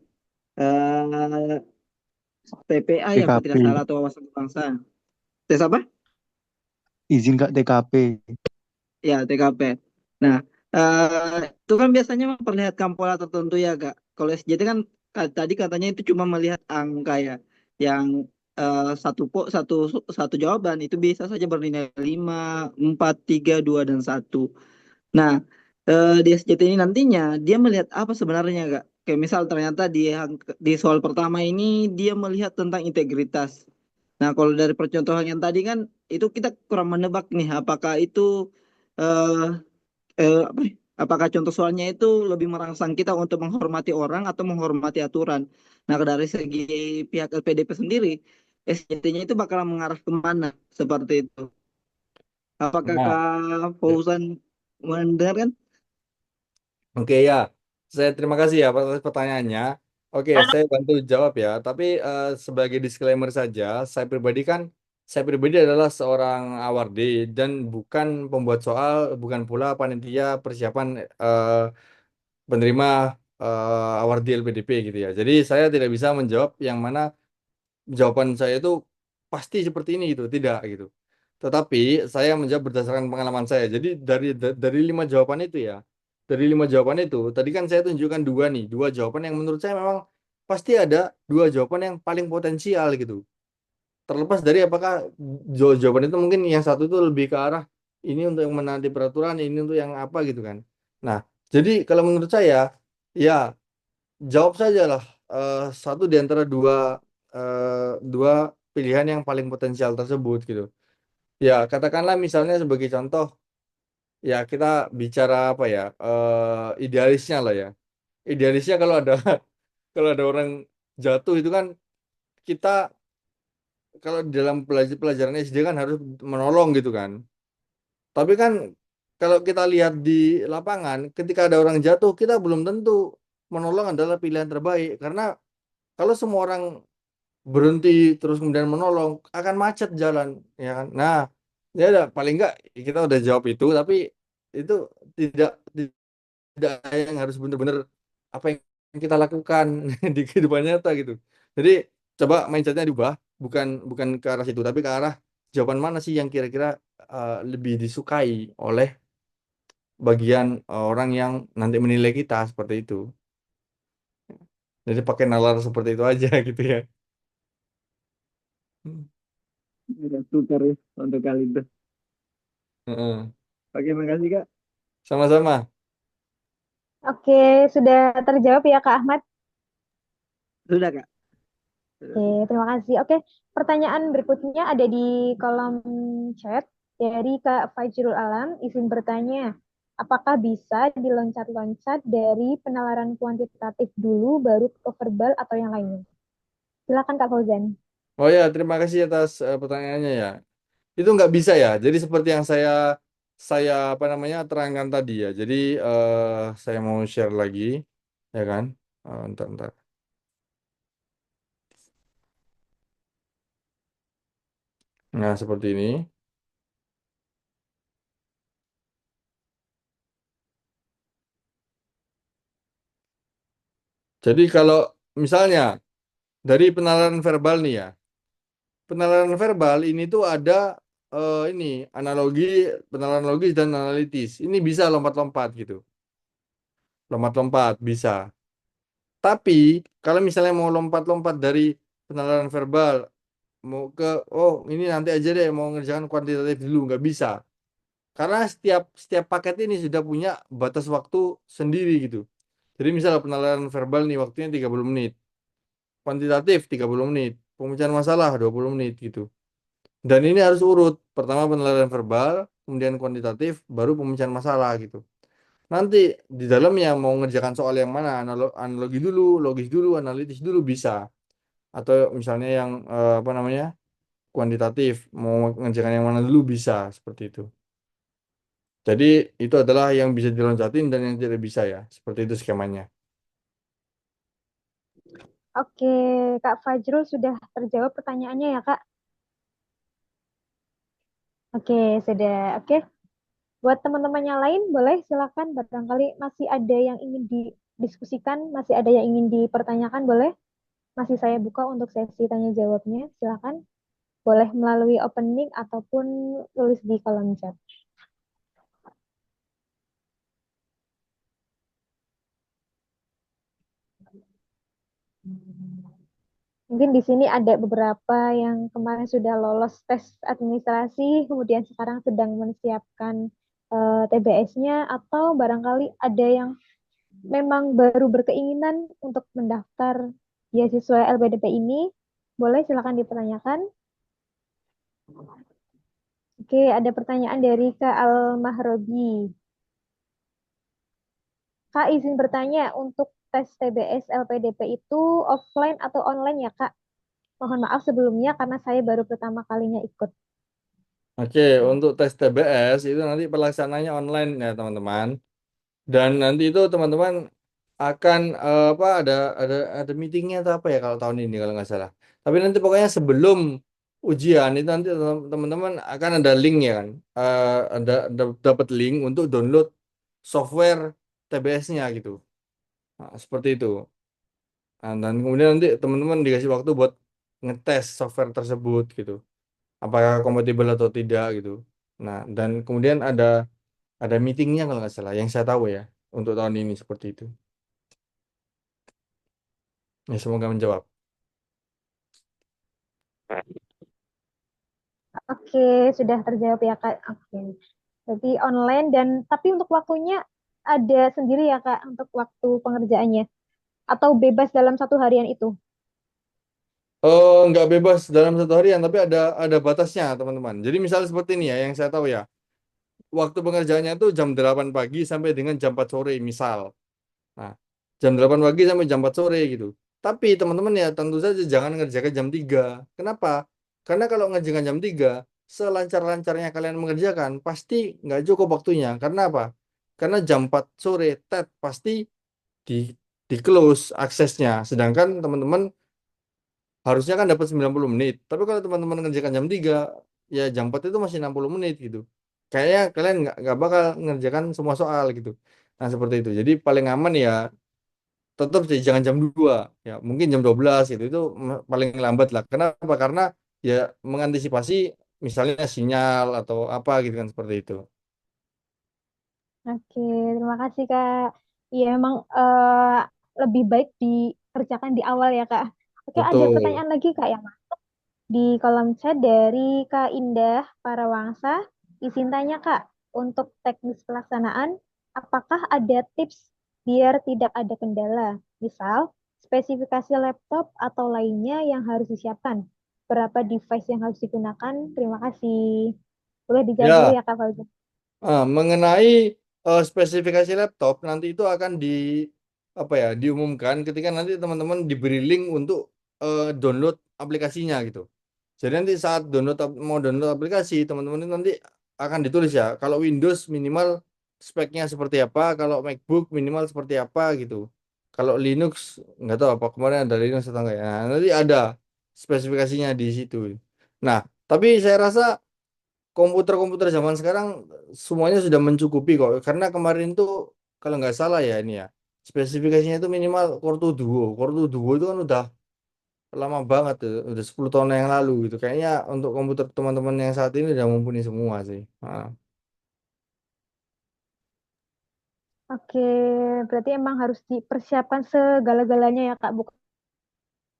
Eh, TPA ya kalau TKP, tidak salah atau wawasan kebangsaan. Tes apa? izin Kak TKP. Ya TKP. Nah, itu kan biasanya memperlihatkan pola tertentu ya Kak. Kalau SJT kan tadi katanya itu cuma melihat angka ya, yang satu satu jawaban itu bisa saja bernilai 5, 4, 3, 2, dan 1. Nah, di SJT ini nantinya dia melihat apa sebenarnya Kak? Kayak misal ternyata di soal pertama ini dia melihat tentang integritas. Nah, kalau dari percontohan yang tadi kan itu kita kurang menebak nih apakah itu eh apa ya, apakah contoh soalnya itu lebih merangsang kita untuk menghormati orang atau menghormati aturan. Nah, dari segi pihak LPDP sendiri, SJT-nya itu bakal mengarah kemana seperti itu. Apakah Nah, Kak ya. Fauzan mendengarkan? Oke ya, saya terima kasih ya atas pertanyaannya. Oke, saya bantu jawab ya. Tapi sebagai disclaimer saja, saya pribadi adalah seorang awardi dan bukan pembuat soal, bukan pula panitia persiapan penerima awardi LPDP gitu ya. Jadi saya tidak bisa menjawab yang mana jawaban saya itu pasti seperti ini gitu, tidak gitu. Tetapi saya menjawab berdasarkan pengalaman saya. Jadi dari 5 jawaban itu ya, dari 5 jawaban itu, tadi kan saya tunjukkan dua nih, 2 jawaban yang menurut saya memang pasti ada 2 jawaban yang paling potensial gitu. Terlepas dari apakah jawaban itu mungkin yang satu itu lebih ke arah ini untuk yang menaati peraturan, ini untuk yang apa gitu kan. Nah, jadi kalau menurut saya, ya jawab saja lah satu di antara dua pilihan yang paling potensial tersebut gitu. Ya, katakanlah misalnya sebagai contoh, ya kita bicara apa ya, idealisnya lah ya. Idealisnya kalau ada kalau ada orang jatuh itu kan kita kalau di dalam pelajaran SD kan harus menolong gitu kan. Tapi kan kalau kita lihat di lapangan, ketika ada orang jatuh, kita belum tentu menolong adalah pilihan terbaik karena kalau semua orang berhenti terus kemudian menolong akan macet jalan, ya kan. Nah, ya udah paling enggak kita udah jawab itu, tapi itu tidak tidak yang harus benar-benar apa yang kita lakukan di kehidupan nyata gitu. Jadi coba mindsetnya diubah, bukan bukan ke arah situ tapi ke arah jawaban mana sih yang kira-kira lebih disukai oleh bagian orang yang nanti menilai kita seperti itu. Jadi pakai nalar seperti itu aja gitu ya. Hmm. Udah tukar ya untuk kali itu. Heeh. Oke, makasih Kak. Sama-sama. Oke, sudah terjawab ya Kak Ahmad? Sudah Kak. Sudah, Oke, sudah. terima kasih. Oke, pertanyaan berikutnya ada di kolom chat dari Kak Fajrul Alam. Izin bertanya, apakah bisa diloncat-loncat dari penalaran kuantitatif dulu baru ke verbal atau yang lainnya? Silakan Kak Fauzan. Oh ya, terima kasih atas pertanyaannya ya. Itu nggak bisa ya. Jadi seperti yang saya apa namanya terangkan tadi ya. Jadi saya mau share lagi, ya kan? Ntar. Nah seperti ini. Jadi kalau misalnya dari penalaran verbal nih ya, penalaran verbal ini tuh ada ini analogi, penalaran logis dan analitis. Ini bisa lompat-lompat gitu, lompat-lompat bisa. Tapi kalau misalnya mau lompat-lompat dari penalaran verbal mau ke oh ini nanti aja deh mau ngerjakan kuantitatif dulu nggak bisa karena setiap setiap paket ini sudah punya batas waktu sendiri gitu. Jadi misal penalaran verbal nih waktunya 30 menit, kuantitatif 30 menit, pemecahan masalah 20 menit gitu. Dan ini harus urut, pertama penalaran verbal, kemudian kuantitatif, baru pemecahan masalah gitu. Nanti di dalamnya mau ngerjakan soal yang mana, analogi dulu, logis dulu, analitis dulu bisa. Atau misalnya yang apa namanya kuantitatif mau ngerjakan yang mana dulu bisa seperti itu. Jadi itu adalah yang bisa diloncatin dan yang tidak bisa ya. Seperti itu skemanya. Oke, Kak Fajrul sudah terjawab pertanyaannya ya Kak? Oke, sudah. Oke, buat teman-teman yang lain boleh silakan barangkali masih ada yang ingin didiskusikan, masih ada yang ingin dipertanyakan boleh. Masih saya buka untuk sesi tanya jawabnya. Silakan boleh melalui opening ataupun tulis di kolom chat. Mungkin di sini ada beberapa yang kemarin sudah lolos tes administrasi, kemudian sekarang sedang menyiapkan TBS-nya, atau barangkali ada yang memang baru berkeinginan untuk mendaftar beasiswa LPDP ini. Boleh silakan dipertanyakan. Oke, ada pertanyaan dari Kak Al-Mahrobi. Kak, izin bertanya, untuk tes TBS LPDP itu offline atau online ya, Kak? Mohon maaf sebelumnya karena saya baru pertama kalinya ikut. Oke, untuk tes TBS itu nanti pelaksananya online ya teman-teman. Dan nanti itu teman-teman akan apa ada meetingnya atau apa ya kalau tahun ini kalau nggak salah. Tapi nanti pokoknya sebelum ujian itu nanti teman-teman akan ada link ya kan. Dapat link untuk download software TBS-nya gitu. Nah, seperti itu. Nah, dan kemudian nanti teman-teman dikasih waktu buat ngetes software tersebut gitu, apakah kompatibel atau tidak gitu. Nah, dan kemudian ada meetingnya kalau nggak salah, yang saya tahu ya untuk tahun ini seperti itu. Ya, semoga menjawab. Oke, sudah terjawab ya Kak. Oke. Berarti online dan tapi untuk waktunya ada sendiri ya Kak untuk waktu pengerjaannya atau bebas dalam satu harian itu? Nggak bebas dalam satu harian, tapi ada batasnya teman-teman. Jadi misalnya seperti ini ya, yang saya tahu ya, waktu pengerjaannya itu jam 8 pagi sampai dengan jam 4 sore misal. Nah, jam 8 pagi sampai jam 4 sore gitu. Tapi teman-teman ya tentu saja jangan ngerjakan jam 3. Kenapa? Karena kalau ngerjakan jam 3, selancar-lancarnya kalian mengerjakan, pasti nggak cukup waktunya. Karena apa? Karena jam 4 sore, pasti di, di close aksesnya. Sedangkan teman-teman harusnya kan dapat 90 menit. Tapi kalau teman-teman ngerjakan jam 3, ya jam 4 itu masih 60 menit gitu. Kayaknya kalian nggak bakal ngerjakan semua soal gitu. Nah, seperti itu. Jadi paling aman ya tetap sih jangan jam 2 ya mungkin jam 12 gitu itu paling lambat lah. Kenapa? Karena ya mengantisipasi misalnya sinyal atau apa gitu kan seperti itu. Oke, terima kasih Kak. Iya, memang lebih baik dikerjakan di awal ya Kak. Oke, ada Betul. pertanyaan lagi Kak yang masuk di kolom chat dari Kak Indah Parawangsa. Izin tanya Kak, untuk teknis pelaksanaan, apakah ada tips biar tidak ada kendala? Misal, spesifikasi laptop atau lainnya yang harus disiapkan. Berapa device yang harus digunakan? Terima kasih. Boleh dijawab dulu Ya, ya Kak Fauzi. mengenai spesifikasi laptop nanti itu akan apa ya diumumkan ketika nanti teman-teman diberi link untuk download aplikasinya gitu. Jadi nanti saat mau download aplikasi, teman-teman itu nanti akan ditulis ya. Kalau Windows minimal speknya seperti apa, kalau MacBook minimal seperti apa gitu. Kalau Linux nggak tahu apa kemarin ada Linux atau enggak ya. Nah, nanti ada spesifikasinya di situ. Nah, tapi saya rasa komputer-komputer zaman sekarang semuanya sudah mencukupi kok. Karena kemarin tuh kalau nggak salah ya ini ya, spesifikasinya itu minimal Core 2 Duo. Core 2 Duo itu kan udah lama banget tuh, udah 10 tahun yang lalu gitu. Kayaknya untuk komputer teman-teman yang saat ini udah mumpuni semua sih. Ah. Oke, berarti emang harus dipersiapkan segala-galanya ya Kak. Bukan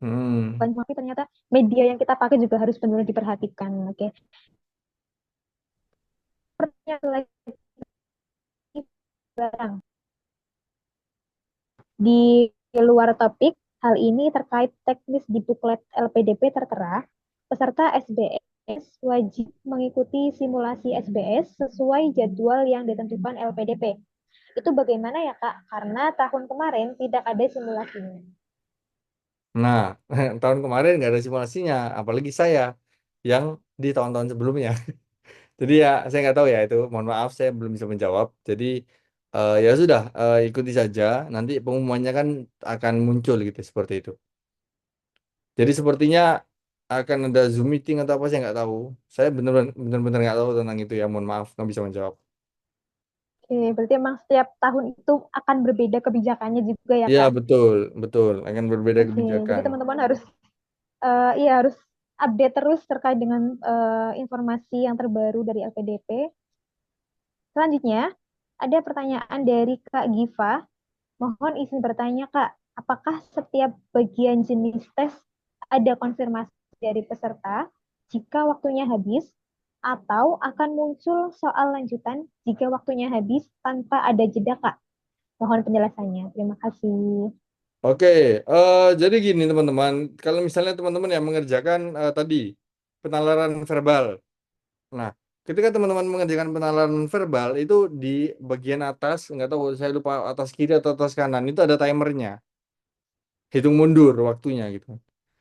Hmm. tapi ternyata media yang kita pakai juga harus benar-benar diperhatikan. Oke. Pertanyaan lagi barang. Di luar topik, hal ini terkait teknis di buklet LPDP tertera, peserta SBS wajib mengikuti simulasi SBS sesuai jadwal yang ditentukan LPDP. Itu bagaimana ya Kak? Karena tahun kemarin tidak ada simulasinya. Nah, tahun kemarin nggak ada simulasinya, apalagi saya yang di tahun-tahun sebelumnya. Jadi ya saya nggak tahu ya itu. Mohon maaf saya belum bisa menjawab. Jadi ya sudah ikuti saja. Nanti pengumumannya kan akan muncul gitu seperti itu. Jadi sepertinya akan ada Zoom meeting atau apa saya nggak tahu. Saya benar-benar nggak tahu tentang itu ya. Mohon maaf nggak bisa menjawab. Oke, berarti emang setiap tahun itu akan berbeda kebijakannya juga ya Iya Kak? betul, betul. Akan berbeda Oke, jadi kebijakan. teman-teman harus iya harus update terus terkait dengan informasi yang terbaru dari LPDP. Selanjutnya, ada pertanyaan dari Kak Giva. Mohon izin bertanya, Kak, apakah setiap bagian jenis tes ada konfirmasi dari peserta jika waktunya habis, atau akan muncul soal lanjutan jika waktunya habis tanpa ada jeda, Kak? Mohon penjelasannya. Terima kasih. Oke, jadi gini teman-teman. Kalau misalnya teman-teman yang mengerjakan tadi penalaran verbal. Nah, ketika teman-teman mengerjakan penalaran verbal itu di bagian atas, nggak tahu saya lupa atas kiri atau atas kanan itu ada timernya, hitung mundur waktunya gitu.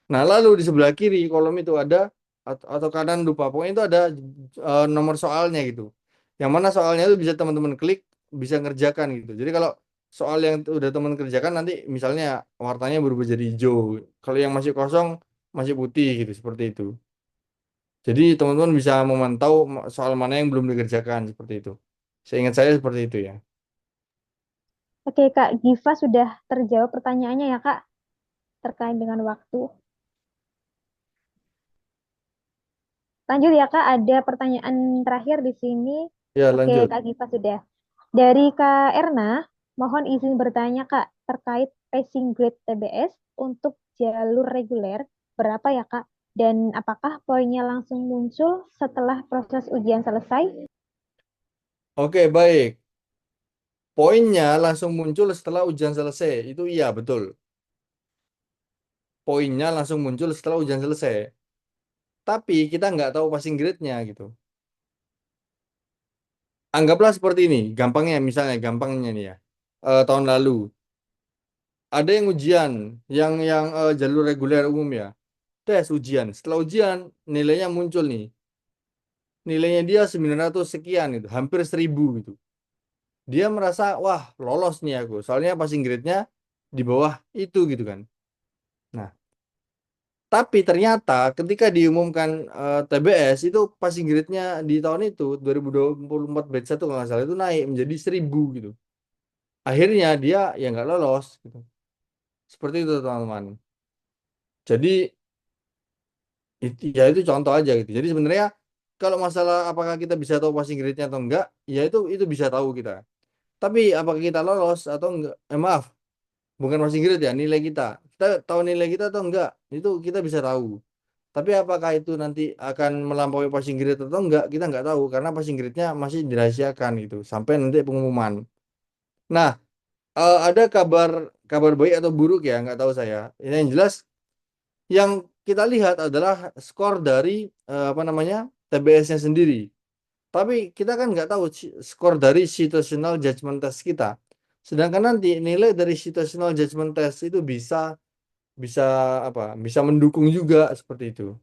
Nah, lalu di sebelah kiri kolom itu ada atau kanan lupa, pokoknya itu ada nomor soalnya gitu. Yang mana soalnya itu bisa teman-teman klik, bisa ngerjakan gitu. Jadi kalau soal yang udah teman kerjakan nanti misalnya warnanya berubah jadi hijau. Kalau yang masih kosong masih putih gitu, seperti itu. Jadi teman-teman bisa memantau soal mana yang belum dikerjakan seperti itu. Seingat saya seperti itu ya. Oke, Kak Giva sudah terjawab pertanyaannya ya, Kak, terkait dengan waktu. Lanjut ya Kak, ada pertanyaan terakhir di sini. Ya, Oke, lanjut. Kak Giva sudah. Dari Kak Erna, mohon izin bertanya Kak, terkait passing grade TBS untuk jalur reguler, berapa ya Kak? Dan apakah poinnya langsung muncul setelah proses ujian selesai? Oke, baik. Poinnya langsung muncul setelah ujian selesai. Itu iya, betul. Poinnya langsung muncul setelah ujian selesai. Tapi kita nggak tahu passing grade-nya gitu. Anggaplah seperti ini, gampangnya misalnya, gampangnya nih ya. Tahun lalu ada yang ujian, yang jalur reguler umum ya. Tes ujian. Setelah ujian nilainya muncul nih. Nilainya dia 900 sekian itu, hampir 1000 gitu. Dia merasa, wah lolos nih aku. Soalnya passing grade-nya di bawah itu gitu kan. Nah, tapi ternyata ketika diumumkan TBS itu passing grade-nya di tahun itu 2024 batch 1 kalau nggak salah itu naik menjadi 1000 gitu. Akhirnya dia ya nggak lolos gitu. Seperti itu teman-teman. Jadi ya itu contoh aja gitu. Jadi sebenarnya kalau masalah apakah kita bisa tahu passing grade-nya atau enggak, ya itu bisa tahu kita. Tapi apakah kita lolos atau enggak? Maaf, bukan passing grade ya, nilai kita. Kita tahu nilai kita atau enggak? Itu kita bisa tahu. Tapi apakah itu nanti akan melampaui passing grade atau enggak? Kita enggak tahu karena passing grade-nya masih dirahasiakan gitu sampai nanti pengumuman. Nah, ada kabar kabar baik atau buruk ya, enggak tahu saya. Yang jelas yang kita lihat adalah skor dari apa namanya TBS-nya sendiri. Tapi kita kan nggak tahu skor dari situational judgment test kita. Sedangkan nanti nilai dari situational judgment test itu bisa bisa apa? Bisa mendukung juga seperti itu.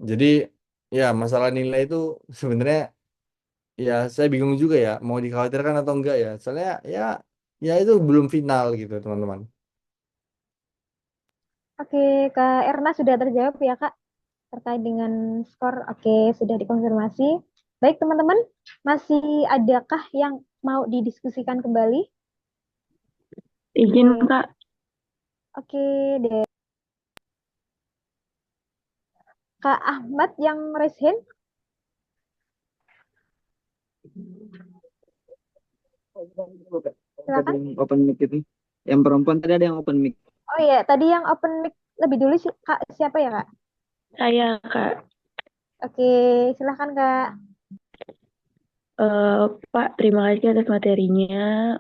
Jadi ya masalah nilai itu sebenarnya ya saya bingung juga ya mau dikhawatirkan atau enggak ya. Soalnya ya itu belum final gitu teman-teman. Oke, Kak Erna sudah terjawab ya Kak, terkait dengan skor. Oke, sudah dikonfirmasi. Baik teman-teman, masih adakah yang mau didiskusikan kembali? Izin Oke, Kak, oke deh. Kak Ahmad yang raise hand, silakan. Yang open mic itu. Yang perempuan tadi ada yang open mic. Oh iya, tadi yang open mic lebih dulu sih, Kak, siapa ya Kak? saya Kak. Oke, silakan Kak. Eh, Pak, terima kasih atas materinya.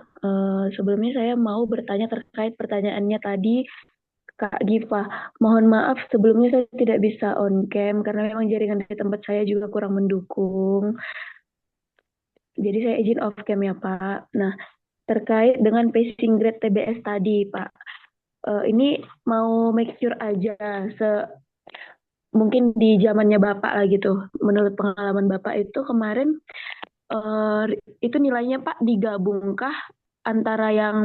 Sebelumnya saya mau bertanya terkait pertanyaannya tadi, Kak Giva. Mohon maaf sebelumnya saya tidak bisa on cam karena memang jaringan di tempat saya juga kurang mendukung. Jadi saya izin off cam ya Pak. Nah, terkait dengan passing grade TBS tadi Pak. Ini mau make sure aja mungkin di zamannya Bapak lah gitu. Menurut pengalaman Bapak itu kemarin eh, itu nilainya Pak digabungkah antara yang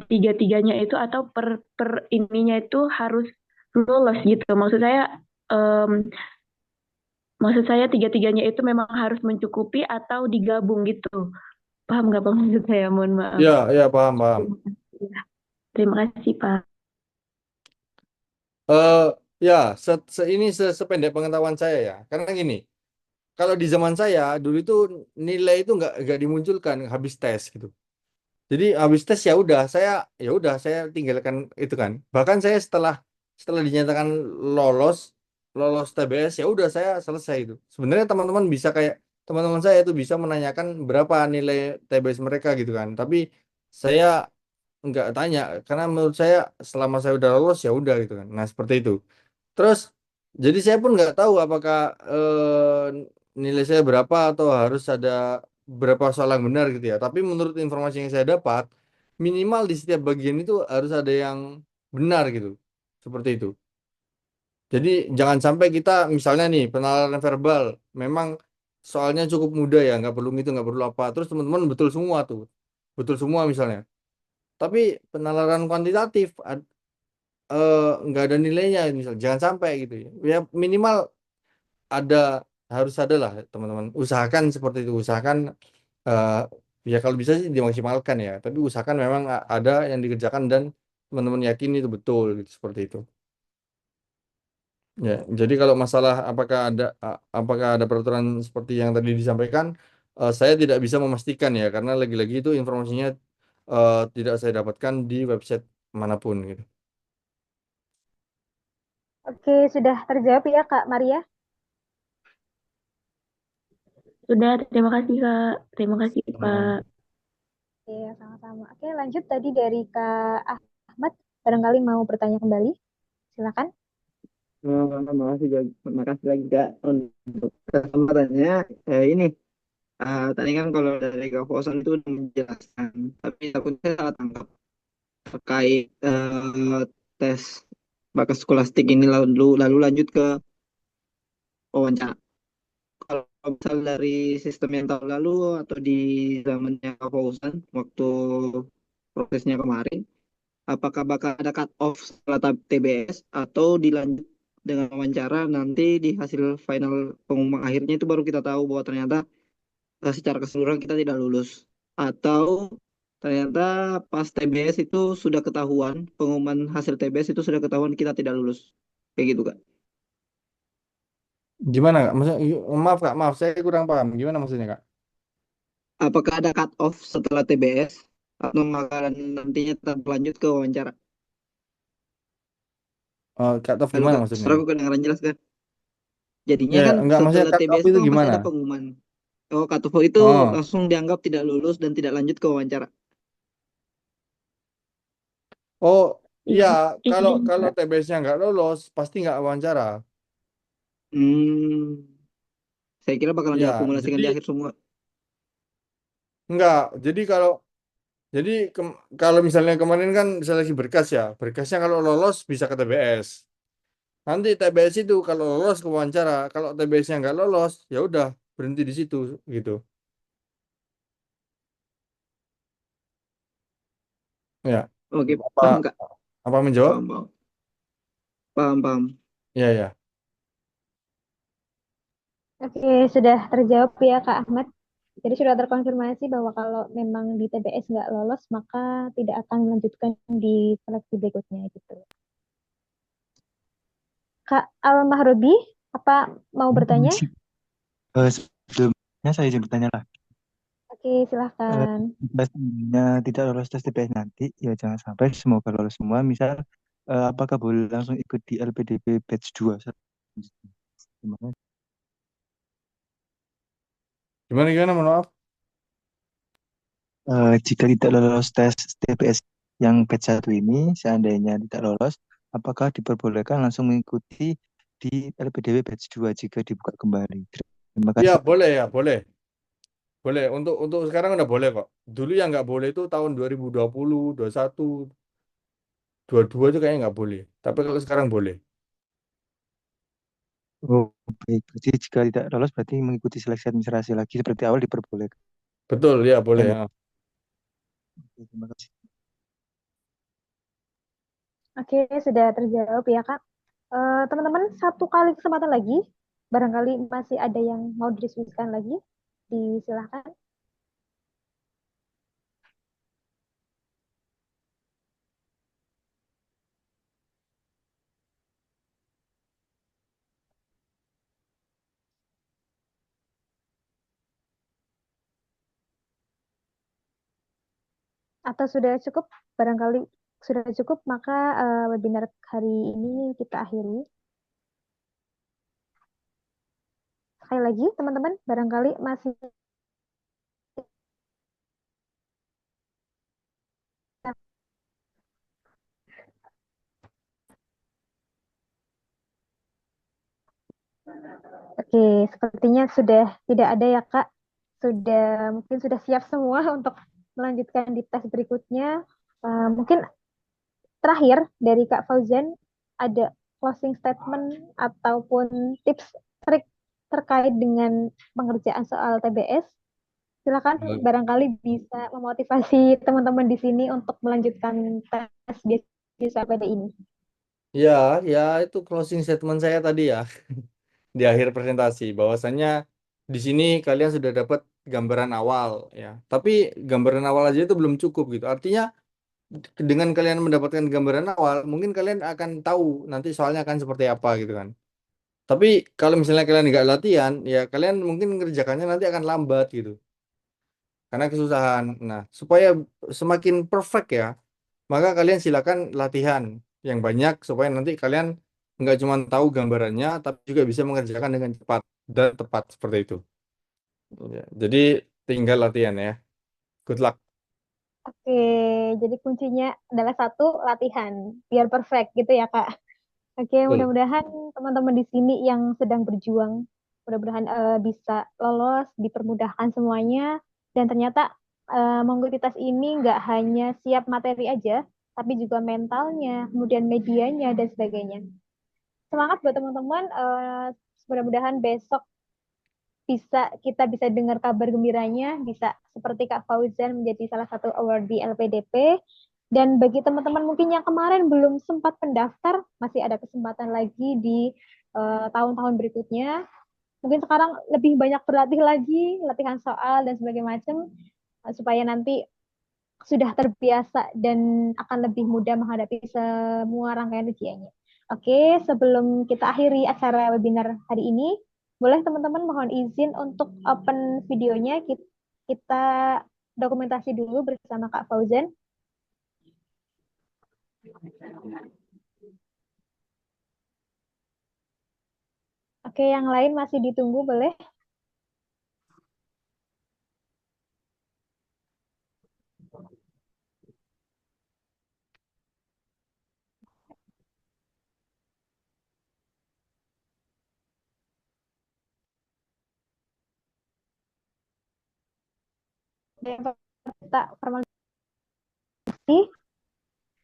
tiga-tiganya itu atau per ininya itu harus lulus gitu. Em, maksud saya tiga-tiganya itu memang harus mencukupi atau digabung gitu. Paham nggak Pak maksud saya? Mohon maaf. Ya, ya paham paham. Terima kasih Pak. Eh ya, ini sependek pengetahuan saya ya. Karena gini, kalau di zaman saya dulu itu nilai itu nggak dimunculkan habis tes gitu. Jadi habis tes ya udah saya tinggalkan itu kan. Bahkan saya setelah dinyatakan lolos lolos TBS ya udah saya selesai itu. Sebenarnya teman-teman bisa kayak teman-teman saya itu bisa menanyakan berapa nilai TBS mereka gitu kan. Tapi saya nggak tanya karena menurut saya selama saya udah lolos ya udah gitu kan. Nah seperti itu. Terus jadi saya pun nggak tahu apakah nilai saya berapa atau harus ada berapa soal yang benar gitu ya. Tapi menurut informasi yang saya dapat, minimal di setiap bagian itu harus ada yang benar gitu. Seperti itu. Jadi jangan sampai kita misalnya nih penalaran verbal memang soalnya cukup mudah ya, nggak perlu itu nggak perlu apa. Terus teman-teman betul semua tuh, betul semua misalnya. Tapi penalaran kuantitatif eh, nggak ada nilainya misal jangan sampai gitu ya. Ya minimal ada harus ada lah teman-teman usahakan seperti itu usahakan eh, ya kalau bisa sih dimaksimalkan ya tapi usahakan memang ada yang dikerjakan dan teman-teman yakin itu betul gitu seperti itu. Ya, jadi kalau masalah apakah ada peraturan seperti yang tadi disampaikan, saya tidak bisa memastikan ya, karena lagi-lagi itu informasinya tidak saya dapatkan di website manapun gitu. Oke, sudah terjawab ya Kak Maria? Sudah, terima kasih Kak. Terima kasih Pak. Hmm. Oke, sama-sama. Oke, lanjut tadi dari Kak Ahmad. Barangkali mau bertanya kembali. Silakan. Makasih lagi Kak untuk kesempatannya. Ini tadi kan kalau dari Kak Fauzan itu udah menjelaskan, tapi takutnya saya salah tangkap terkait tes bakat skolastik ini lalu lanjut ke wawancara. Kalau misal dari sistem yang tahun lalu atau di zamannya Kak Fauzan waktu prosesnya kemarin, apakah bakal ada cut off setelah TBS atau dilanjut dengan wawancara nanti di hasil final pengumuman akhirnya itu baru kita tahu bahwa ternyata secara keseluruhan kita tidak lulus, atau ternyata pas TBS itu sudah ketahuan, pengumuman hasil TBS itu sudah ketahuan kita tidak lulus, kayak gitu Kak. Gimana Kak? Maksudnya, maaf Kak, maaf saya kurang paham. Gimana maksudnya Kak? Apakah ada cut off setelah TBS atau bakalan nantinya tetap lanjut ke wawancara? Cut off Halo gimana Kak, maksudnya? setelah aku kedengaran jelas kan? Jadinya Ya, kan enggak maksudnya setelah cut off TBS itu itu kan pasti gimana? ada pengumuman. Oh, cut off itu Oh, langsung dianggap tidak lulus dan tidak lanjut ke wawancara. oh, Iya, iya. Kalau iya kalau Kak. TBS-nya nggak lolos, pasti nggak wawancara. Hmm, saya kira bakalan Iya, diakumulasikan jadi di akhir semua. nggak. Jadi kalau misalnya kemarin kan seleksi berkas ya, berkasnya kalau lolos bisa ke TBS. Nanti TBS itu kalau lolos ke wawancara, kalau TBS-nya nggak lolos, ya udah berhenti di situ gitu. Ya, Oke, apa paham Kak. apa menjawab? Paham, paham. Paham, paham. Ya ya. Oke, sudah terjawab ya Kak Ahmad. Jadi sudah terkonfirmasi bahwa kalau memang di TBS nggak lolos, maka tidak akan melanjutkan di seleksi berikutnya gitu. Kak Al-Mahrobi, apa mau bertanya? Eh, Sebelumnya saya izin bertanya lah. Oke, silahkan. Jika seandainya tidak lolos tes TPS nanti, ya jangan sampai semoga lolos semua. Misal, apakah boleh langsung ikut di LPDP batch 2? Terima kasih. Gimana gimana? Mohon maaf. Jika tidak lolos tes TPS yang batch 1 ini, seandainya tidak lolos, apakah diperbolehkan langsung mengikuti di LPDP batch 2 jika dibuka kembali? Terima Ya kasih. boleh ya boleh. Boleh, untuk sekarang udah boleh kok. Dulu yang nggak boleh itu tahun 2020, 21, 22 itu kayaknya nggak boleh. Tapi kalau sekarang boleh. Oh, baik. Berarti jika tidak lolos berarti mengikuti seleksi administrasi lagi seperti awal diperbolehkan. Betul, ya boleh. Ya. Ya. Oke, terima kasih. Oke, sudah terjawab ya Kak. Teman-teman, satu kali kesempatan lagi. Barangkali masih ada yang mau didiskusikan lagi. Disilahkan. Atau sudah cukup? Barangkali sudah cukup, maka webinar hari ini kita akhiri. Sekali lagi, teman-teman, barangkali masih oke, sepertinya sudah tidak ada ya Kak. Mungkin sudah siap semua untuk melanjutkan di tes berikutnya. Mungkin terakhir dari Kak Fauzan ada closing statement ataupun tips trik terkait dengan pengerjaan soal TBS. Silakan barangkali bisa memotivasi teman-teman di sini untuk melanjutkan tes beasiswa PD ini. Ya, ya itu closing statement saya tadi ya di akhir presentasi bahwasannya di sini kalian sudah dapat gambaran awal ya. Tapi gambaran awal aja itu belum cukup gitu. Artinya dengan kalian mendapatkan gambaran awal, mungkin kalian akan tahu nanti soalnya akan seperti apa gitu kan. Tapi kalau misalnya kalian nggak latihan, ya kalian mungkin ngerjakannya nanti akan lambat gitu. Karena kesusahan. Nah, supaya semakin perfect ya, maka kalian silakan latihan yang banyak supaya nanti kalian nggak cuma tahu gambarannya, tapi juga bisa mengerjakan dengan cepat dan tepat seperti itu. Ya, jadi tinggal latihan ya. Good luck. Oke, jadi kuncinya adalah satu, latihan. Biar perfect gitu ya, Kak. Oke, Betul. mudah-mudahan teman-teman di sini yang sedang berjuang, mudah-mudahan bisa lolos, dipermudahkan semuanya. Dan ternyata mengikuti tes ini nggak hanya siap materi aja, tapi juga mentalnya, kemudian medianya, dan sebagainya. Semangat buat teman-teman. Mudah-mudahan besok kita bisa dengar kabar gembiranya, bisa seperti Kak Fauzan menjadi salah satu awardee LPDP. Dan bagi teman-teman mungkin yang kemarin belum sempat pendaftar, masih ada kesempatan lagi di tahun-tahun berikutnya. Mungkin sekarang lebih banyak berlatih lagi, latihan soal dan sebagainya macam, supaya nanti sudah terbiasa dan akan lebih mudah menghadapi semua rangkaian ujiannya. Oke, sebelum kita akhiri acara webinar hari ini, boleh teman-teman mohon izin untuk open videonya. Kita dokumentasi dulu bersama Kak Fauzan. Oke, yang lain masih ditunggu, boleh? Kita formalisasi.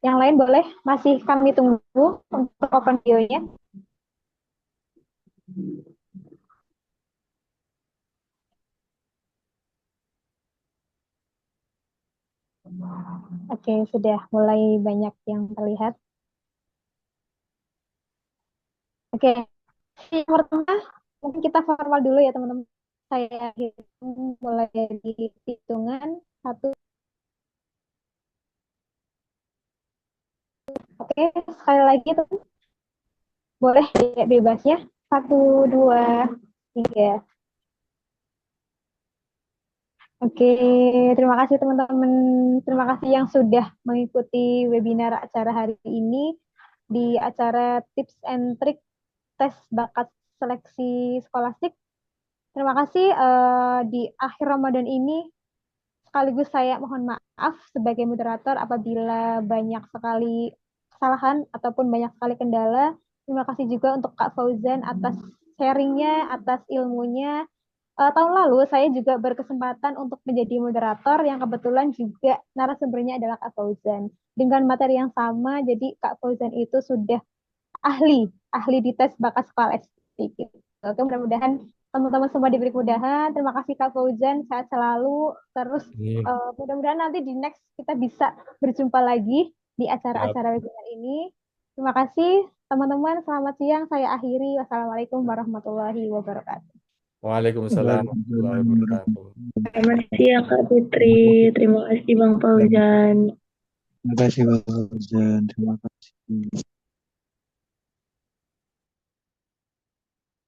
Yang lain boleh, masih kami tunggu untuk open videonya. Oke, sudah mulai banyak yang terlihat. Oke, yang pertama mungkin kita formal dulu ya teman-teman. Saya hitung mulai dari hitungan satu. Oke, sekali lagi teman, boleh ya bebasnya. Satu, dua, tiga. Oke, terima kasih teman-teman. Terima kasih yang sudah mengikuti webinar acara hari ini di acara tips and trick tes bakat seleksi skolastik. Terima kasih di akhir Ramadan ini. Sekaligus saya mohon maaf sebagai moderator apabila banyak sekali kesalahan ataupun banyak sekali kendala. Terima kasih juga untuk Kak Fauzan atas sharingnya, atas ilmunya. Tahun lalu saya juga berkesempatan untuk menjadi moderator yang kebetulan juga narasumbernya adalah Kak Fauzan. Dengan materi yang sama, jadi Kak Fauzan itu sudah ahli di tes bakat sekolah SD gitu. Oke, mudah-mudahan teman-teman semua diberi kemudahan. Terima kasih Kak Fauzan, sehat selalu. Terus Ini, mudah-mudahan nanti di next kita bisa berjumpa lagi di ya. acara-acara webinar ini. Terima kasih teman-teman. Selamat siang. Saya akhiri. Wassalamualaikum warahmatullahi wabarakatuh. Waalaikumsalam warahmatullahi wabarakatuh. Selamat siang Kak Putri. Terima kasih Bang Fauzan. Terima kasih Pak Fauzan. Terima kasih.